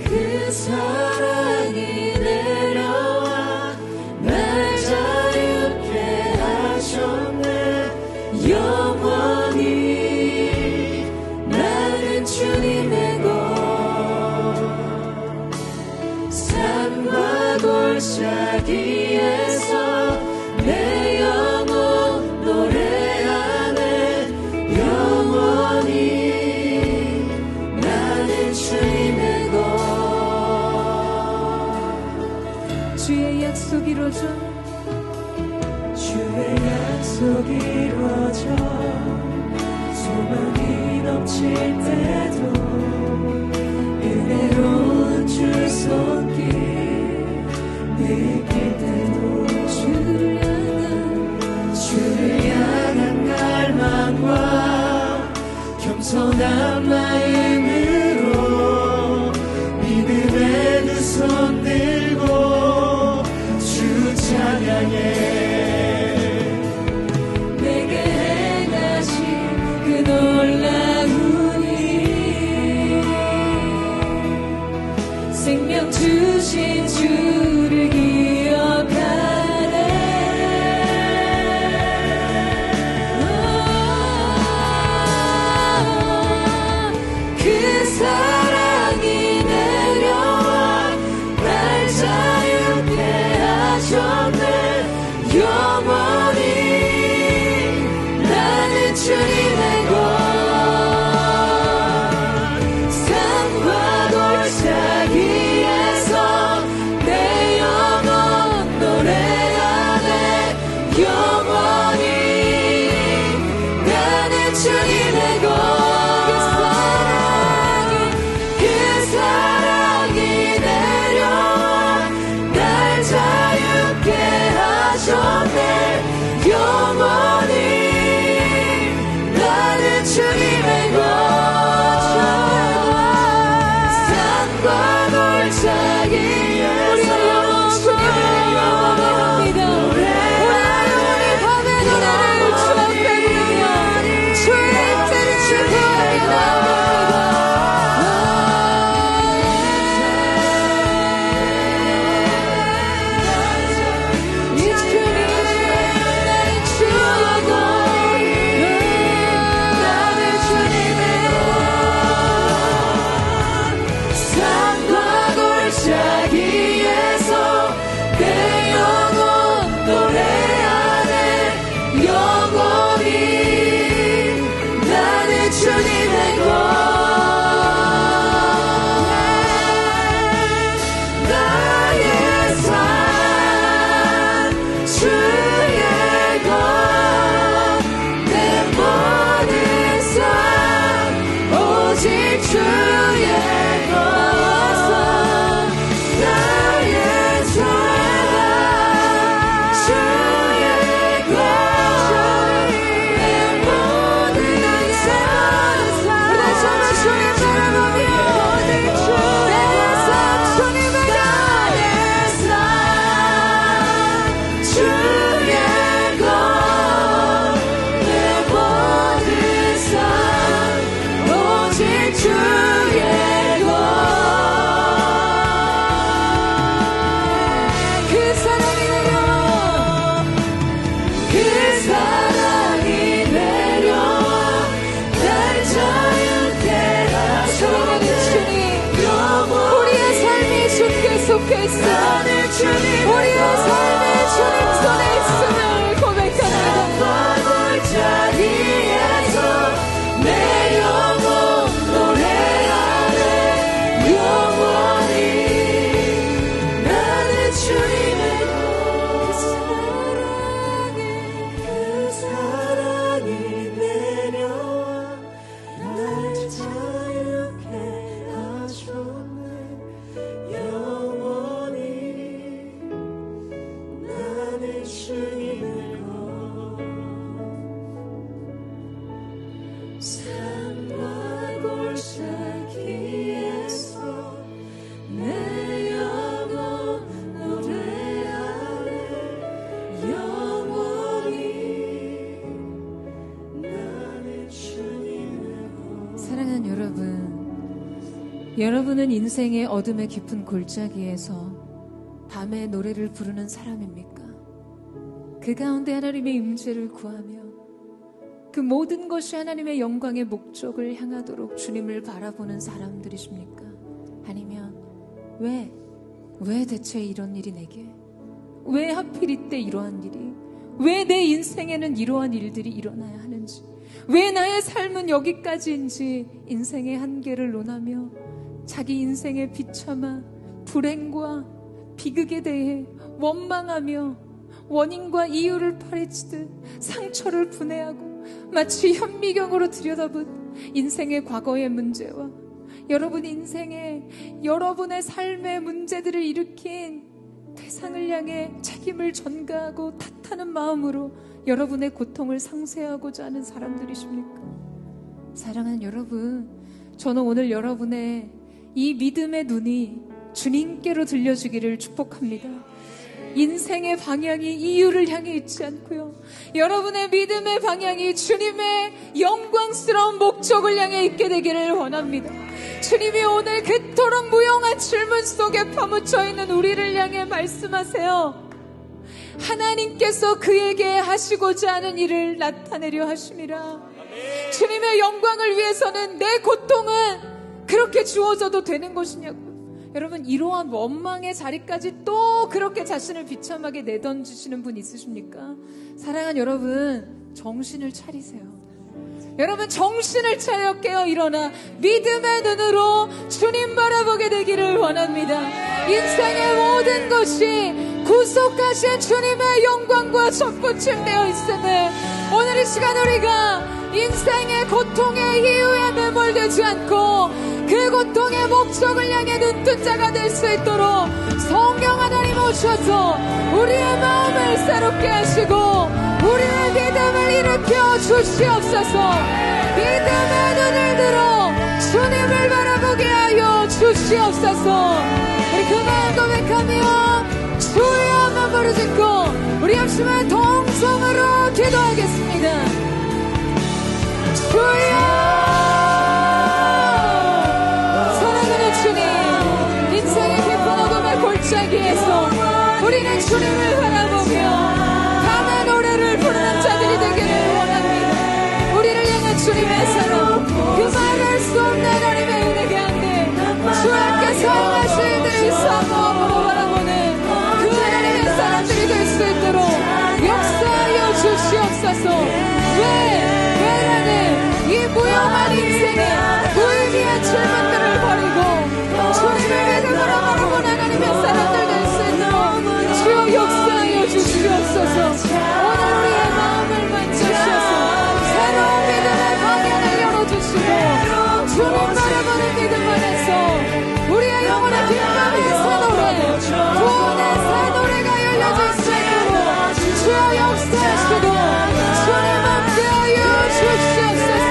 그 사랑이 내려와 날 자유케 하셨네. 영원히 나는 주님의 것, 산과 골짜기에서 내 영혼 노래하네. 영원히 나는 주님의 것. 주의 약속 이루어져, 주의 약속 이루어져 소망이 넘칠 때도 은혜로운 주 손길 느낄 때도 주를 향한 갈망과 겸손한 마음으로 믿음의 두 손 들고 주 찬양해. 내게 행하신 속해 있으며 우리의 삶의 주님 손에 있음을 고백합니다. 골짜기에서 내 영혼 노래하네. 영원히 나는 주님의 그 사랑이 내려와 날 자유케 하셨네. 영원히 나는 주님의 산과 골짜기에서 내 영혼 노래하네. 영원히 나는 주님의 사랑하는 여러분은 인생의 어둠의 깊은 골짜기에서 밤에 노래를 부르는 사람입니까? 그 가운데 하나님의 임재를 구하며 그 모든 것이 하나님의 영광의 목적을 향하도록 주님을 바라보는 사람들이십니까? 아니면 왜 대체 이런 일이 내게? 왜 하필 이때 이러한 일이? 왜 내 인생에는 이러한 일들이 일어나야 하는지? 왜 나의 삶은 여기까지인지 인생의 한계를 논하며 자기 인생의 비참한 불행과 비극에 대해 원망하며 원인과 이유를 파헤치듯 상처를 분해하고 마치 현미경으로 들여다본 인생의 과거의 문제와 여러분 인생의 여러분의 삶의 문제들을 일으킨 대상을 향해 책임을 전가하고 탓하는 마음으로 여러분의 고통을 상쇄하고자 하는 사람들이십니까? 사랑하는 여러분, 저는 오늘 여러분의 이 믿음의 눈이 주님께로 들려주기를 축복합니다. 인생의 방향이 이유를 향해 있지 않고요, 여러분의 믿음의 방향이 주님의 영광스러운 목적을 향해 있게 되기를 원합니다. 주님이 오늘 그토록 무용한 질문 속에 파묻혀 있는 우리를 향해 말씀하세요. 하나님께서 그에게 하시고자 하는 일을 나타내려 하심이라. 주님의 영광을 위해서는 내 고통은 그렇게 주어져도 되는 것이냐고요. 여러분, 이러한 원망의 자리까지 또 그렇게 자신을 비참하게 내던지시는 분 있으십니까? 사랑하는 여러분, 정신을 차리세요. 여러분, 정신을 차려 깨어 일어나 믿음의 눈으로 주님 바라보게 되기를 원합니다. 인생의 모든 것이 구속하신 주님의 영광과 접붙임되어 있음을 오늘 이 시간 우리가 인생의 고통의 이유에 매몰되지 않고 그 고통의 목적을 향해 눈뜬 자가 될 수 있도록 성령 하나님 오셔서 우리의 마음을 새롭게 하시고 우리의 믿음을 일으켜 주시옵소서. 믿음의 눈을 들어 주님을 바라보게 하여 주시옵소서. 우리 그 마음 고백하며 주의 한번 부르짖고 우리 합심을 동성으로 기도하겠습니다. 주여, 사랑하는 주님, 인생의 깊은 어둠의 골짜기에서 우리는 주님을 바라보며 밤의 노래를 부르는 자들이 되기를 원합니다. 우리를 향한 주님의 사랑, 그 말할 수 없는 하나님의 은혜 가운데 주 함께 사용하실 늘 사모함으로 바라보는 그 하나님의 사람들이 될 수 있도록 역사하여 주시옵소서. 이 무용한 인생에 무의미한 질문들을 버리고 주님의 믿음으로 바라보는 하나님의 사람들 될 수 있도록 주여 역사하여 주시옵소서. 오늘 우리의 마음을 만져주셔서 새로운 믿음의 방향을 열어주시고 주님 바라보는 믿음 안에서 우리의 영혼의 기쁨의 새 노래, 구원의 새 노래가 열려질 수 있도록 주여 역사하시고 주님 함께하여 주시옵소서.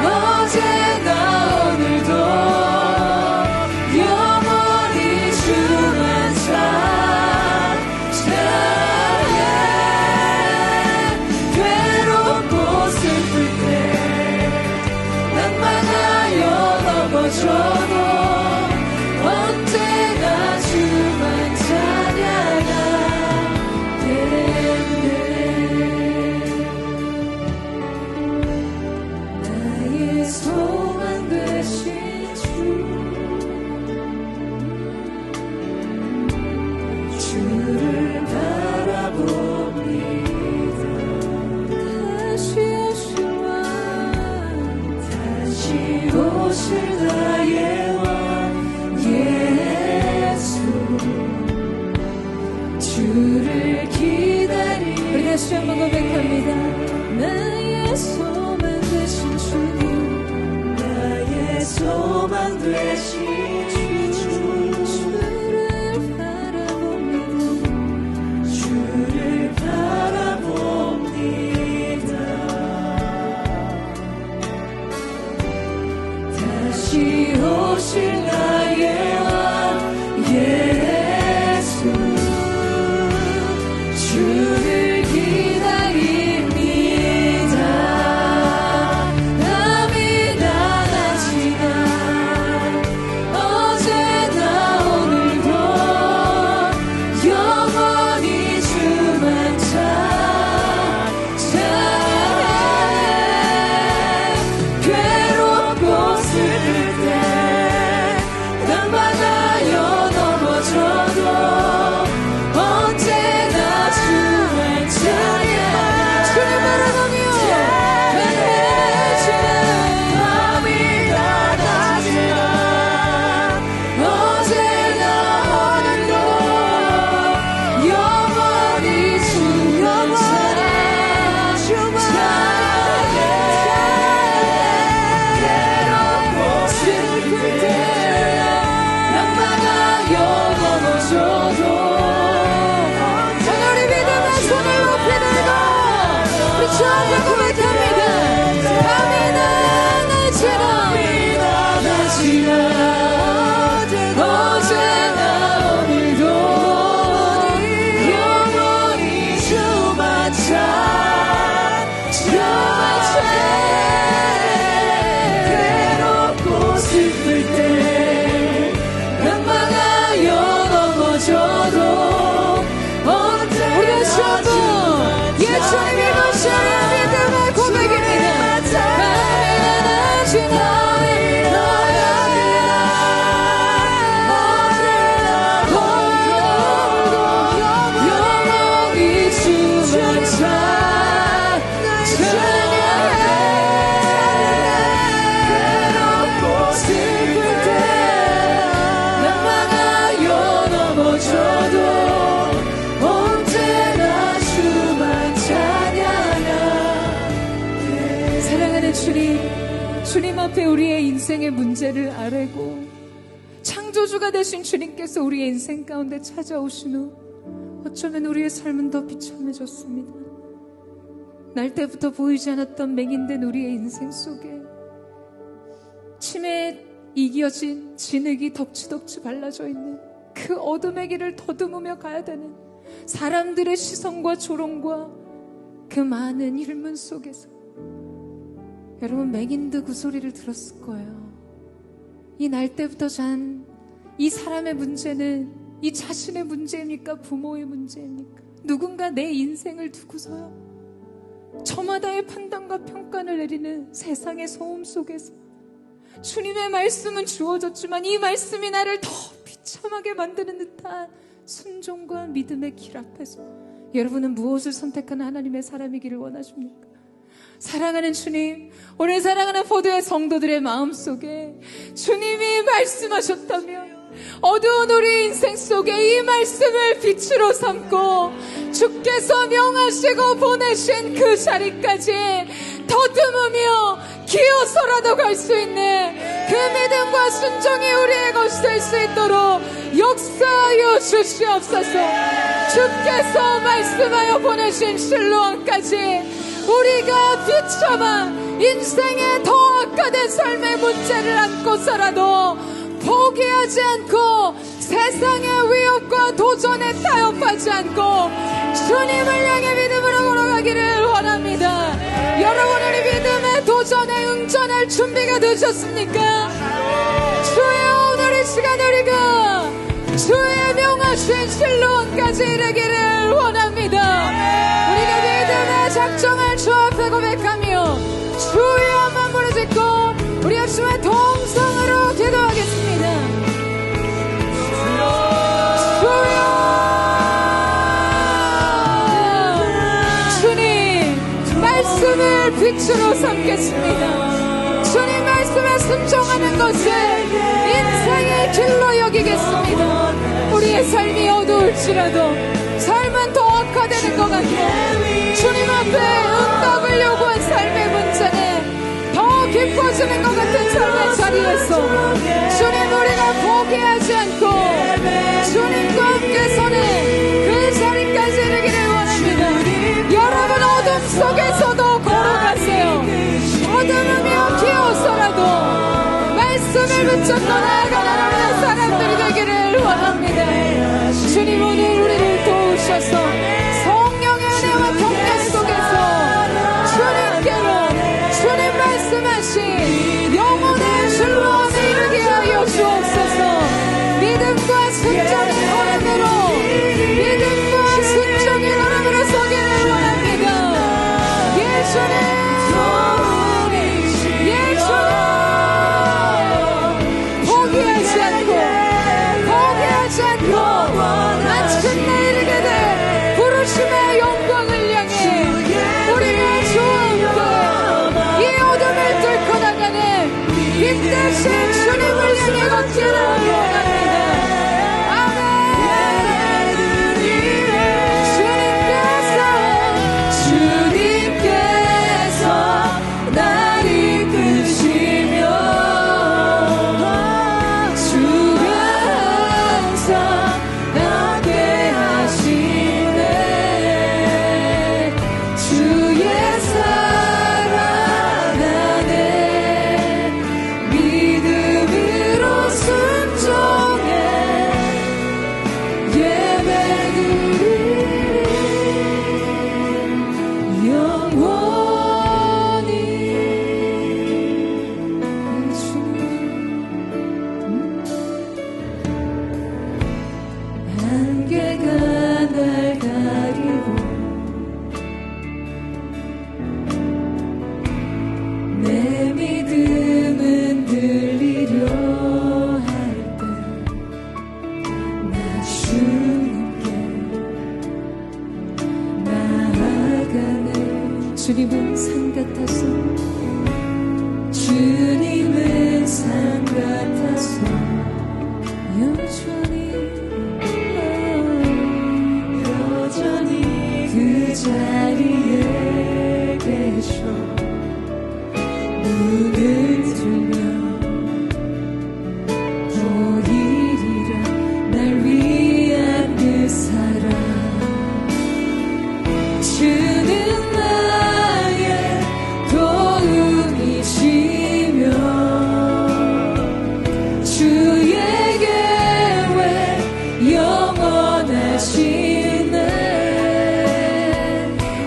어제나 오늘도 영원히 주만 찾아내. 괴롭고 슬플 때 낭만하여 넘어져도 언제나 주만 찬양하네. 나의 소망들 고백합니다. 나의 소망 되신 주님, 나의 소망 되신 주를 바라봅니다. 주를 바라봅니다. 다시 오실 나의 왕 예수, 주를 기다립니다. 남이 나가지만 어제나 오늘도 영원히 주만 찾아가네. 괴롭고 슬플 때 남바다여 넘어져도 언제나 주만 찬양. 주님 바라보며 마음이 나가지만 어제나 오늘도 영원히 주만 찬양해. 괴롭고 슬플 때 남바다여 넘어져도 오늘 우리 믿음의 손을 높이 들고 우리 주 앞에 고백합니다. 밤이 나가지만 어제나 오늘도 영원히 주만 찾아가네. 괴롭고 슬플 때 낙망하여 넘어져도 우리 다시 한번 예수님이 거시하는 믿음의 고백입니다. 영원히 주만 괴롭고 슬플 때 낙망하여 넘어져도 언제나 주만 찬양하네. 사랑하는 주님 앞에 우리의 인생의 문제를 아뢰고 창조주가 되신 주님께서 우리의 인생 가운데 찾아오신 후 어쩌면 우리의 삶은 더 비참해졌습니다. 날 때부터 보이지 않았던 맹인된 우리의 인생 속에 치매에 이겨진 진흙이 덕지덕지 발라져 있는 그 어둠의 길을 더듬으며 가야 되는 사람들의 시선과 조롱과 그 많은 일문 속에서 여러분 맹인드 그 소리를 들었을 거예요. 이 날 때부터 잔 이 사람의 문제는 이 자신의 문제입니까? 부모의 문제입니까? 누군가 내 인생을 두고서요 저마다의 판단과 평가를 내리는 세상의 소음 속에서 주님의 말씀은 주어졌지만 이 말씀이 나를 더 비참하게 만드는 듯한 순종과 믿음의 길 앞에서 여러분은 무엇을 선택하는 하나님의 사람이기를 원하십니까? 사랑하는 주님, 오늘 사랑하는 포도의 성도들의 마음속에 주님이 말씀하셨다면 어두운 우리 인생 속에 이 말씀을 빛으로 삼고 주께서 명하시고 보내신 그 자리까지 더듬으며 기어서라도 갈 수 있는 그 믿음과 순종이 우리의 것이 될 수 있도록 역사하여 주시옵소서. 주께서 말씀하여 보내신 실로암까지 우리가 비참한 인생의 더 악화된 삶의 문제를 안고서라도 포기하지 않고 세상의 위협과 도전에 타협하지 않고 주님을 향해 믿음으로 걸어가기를 원합니다. 여러분 우리 믿음의 도전에 응전할 준비가 되셨습니까? 주여 오늘 이 시간 우리가 주의 명하신 실로암까지 이르기를 원합니다. 우리가 믿음의 작정을 주 앞에 고백하며 주의 한번 부르짖고 우리 합심의 동성으로 기도하겠습니다. 주님 말씀을 빛으로 삼겠습니다. 주님 말씀에 순종하는 것을 인생의 길로 여기겠습니다. 우리의 삶이 어두울지라도 삶은 더 악화되는 것 같고 주님 앞에 앞에 응답을 요구한 삶의 문장에 더 깊어지는 것 같은 삶의 자리에서 주님 우리가 포기하지 않고 주님과 함께 서는 그 자리까지 이르기를 원합니다. 여러분 어둠 속에서도 걸어가세요. 어둠이 기어서라도 말씀을 붙잡고 나아가는 사람들이 되기를 원합니다. 주님 오늘 우리를 도우셔서 성령의 은혜와 경륜 속에서 주님께로 주님 말씀하신 영혼의 즐거움에 이르게 하여 주옵소서. 믿음과 순종의 걸음으로 믿음과 순종의 걸음으로 서기를 원합니다. 예수님 포기하지 않고 마침내 이르게 될 부르심의 영광을 향해 우리가 주와 함께 이 어둠을 뚫고 나가는 빛 대신 주님을 향해 걷기를 원합니다. 주님은 산 같아서 주님은 산 같아서 여전히 그 자리에 계셔. 눈을 들면 보이리라 날 위한 그 사랑. 주는 나의 도움이시며 주의 계획 영원하시네.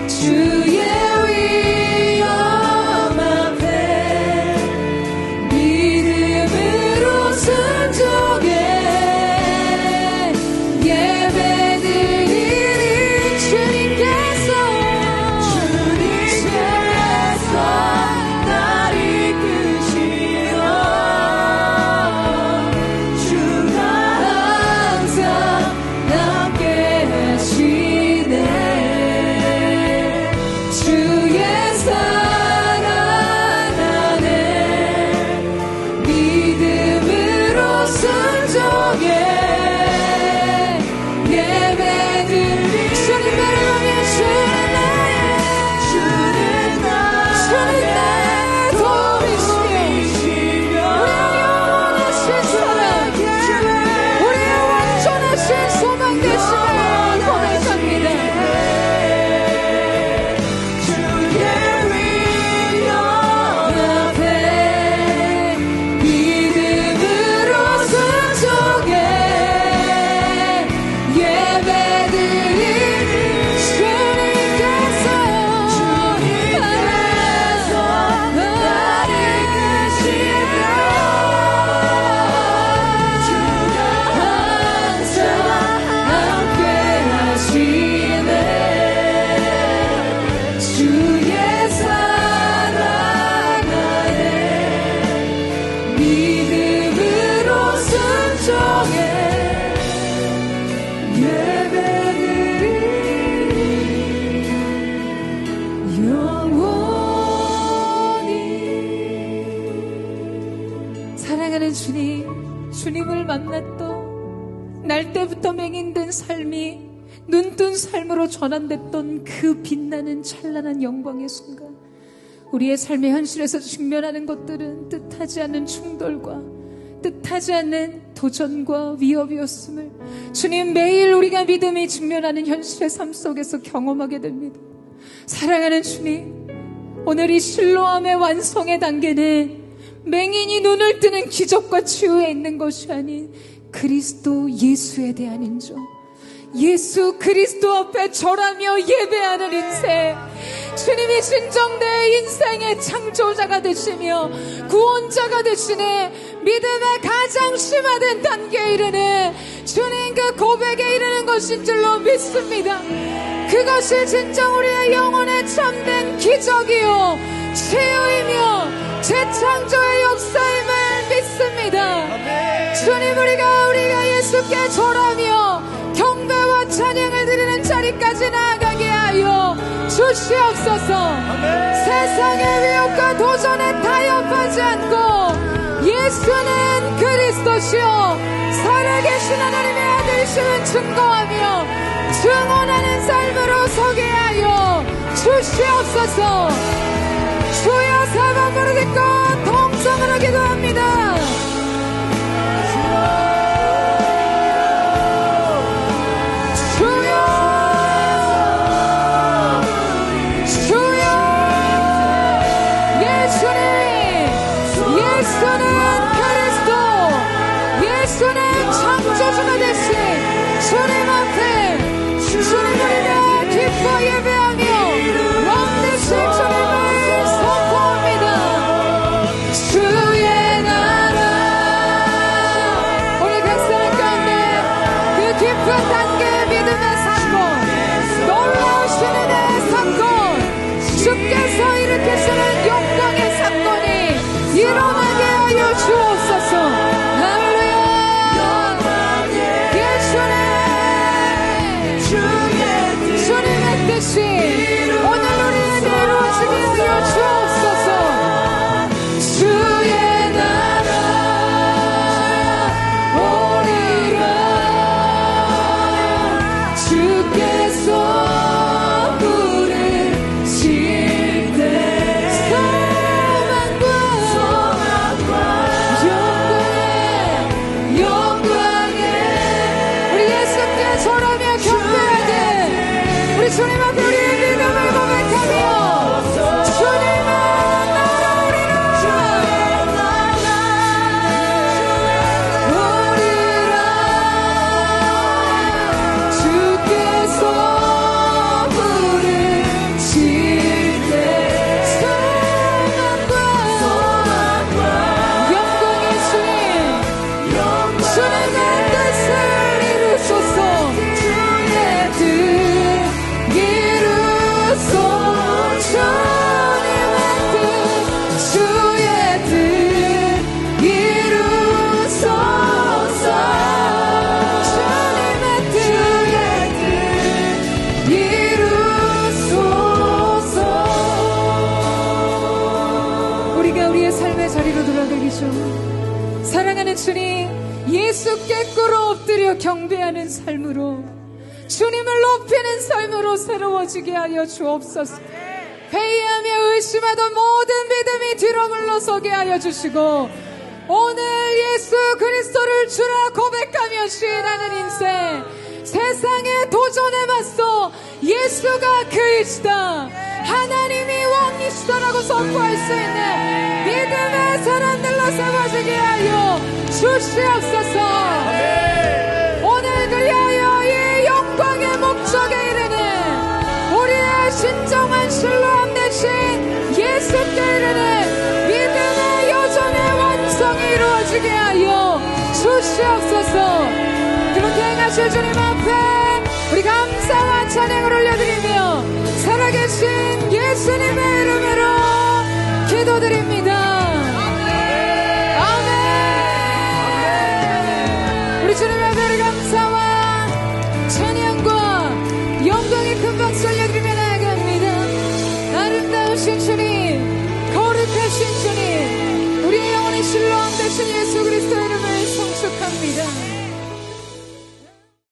주의 위엄 앞에 믿음으로 순종해 예배드리니 주님께서 날 이끄시며 주가 항상 함께 하시네. 주의 사랑 안에 믿음으로 순종해 예배드리. 주님 바라보며 주는 나의 도움이시며 우리의 영원하신 사랑 우리의 완전하신 소망 되심을 고백합니다. 주의 위엄 앞에 믿음으로 순종해 예배드리니 주님께서 날 이끄시며 주가 항상 함께 하시네. 주의 사랑 안에 믿음으로 순종해 예배드리 영원히. 사랑하는 주님, 주님을 만났던 날 때부터 맹인된 삶이 눈뜬 삶으로 전환됐던 그 빛나는 찬란한 영광의 순간, 우리의 삶의 현실에서 직면하는 것들은 뜻하지 않는 충돌과 뜻하지 않는 도전과 위협이었음을 주님, 매일 우리가 믿음이 직면하는 현실의 삶 속에서 경험하게 됩니다. 사랑하는 주님, 오늘 이 실로암의 완성의 단계는 맹인이 눈을 뜨는 기적과 치유에 있는 것이 아닌 그리스도 예수에 대한 인정, 예수 그리스도 앞에 절하며 예배하는 인생, 주님이 진정 내 인생의 창조자가 되시며 구원자가 되시네 믿음의 가장 심화된 단계에 이르는 주님, 그 고백에 이르는 것인 줄로 믿습니다. 그것이 진정 우리의 영혼에 참된 기적이요 치유이며 재창조의 역사임을 믿습니다. 주님, 우리가 예수께 절하며 경배와 찬양을 드리는 자리까지 나아가게 하여 주시옵소서. 세상의 위협과 도전에 타협하지 않고 예수는 그리스도시요 살아계신 하나님의 아들이심을 증거하며 증언하는 삶으로 서게 하여 주시옵소서. 주여, 사방 부르짖고 동성으로 기도합니다. 창조주가 되신 주님 앞에 주님을 기뻐 예배하며 왕 되신 주님을 선포합니다. 주의 나라, 우리 각 사람 가운데 그 깊은 단계의 믿음의 사건, 놀라우신 은혜의 사건, 주께서 일으키시는 영광의 사건이 일어나게 하여 주옵소서. 오늘 우리에게 이루어지게 하여 주옵소서. 주의 나라 오리라. 주께서 부르실 때 소망과 영광에 우리 예수께 절하며 경배하되 우리 주님 앞에 우리의 믿음을 고백하며 주님은 나라오리라. 주께서 부르실 때 소망과 영광의 주님, 주님의 뜻을 이루소서. 주의 뜻 이루소서. 주의 뜻 이루소서. 주님의 뜻 이루소서. 우리가 우리의 삶의 자리로 돌아가기 전 사랑하는 주님, 예수께 꿇어 엎드려 경배하는 삶으로, 주님을 높이는 삶으로 새로워지게 하여 주옵소서. 회의하며 의심하던 모든 믿음이 뒤로 물러서게 하여 주시고, 오늘 예수 그리스도를 주라 고백하며 시행하는 인생, 세상의 도전에 맞서 예수가 그이시다, 하나님이 왕이시다라고 선포할 수 있는 믿음의 사람들로 세워지게 하여 주시옵소서. 오늘 그리하여 이 영광의 목적에 이르는 우리의 신정한 신뢰함 대신 예수께 이르는 믿음의 여정의 완성이 이루어지게 하여 주시옵소서. 그렇게 행하실 주님 앞에 우리 감사와 찬양을 올려드리며 살아계신 예수님의 이름으로 기도드립니다. 아멘. 우리 주님 앞에 우리 감사와 찬양과 영광의 큰 박수 올려드리며 나아갑니다. 아름다우신 주님, 거룩하신 주님, 우리의 영혼의 신뢰함 되신 예수 그리스도 이름을 송축합니다.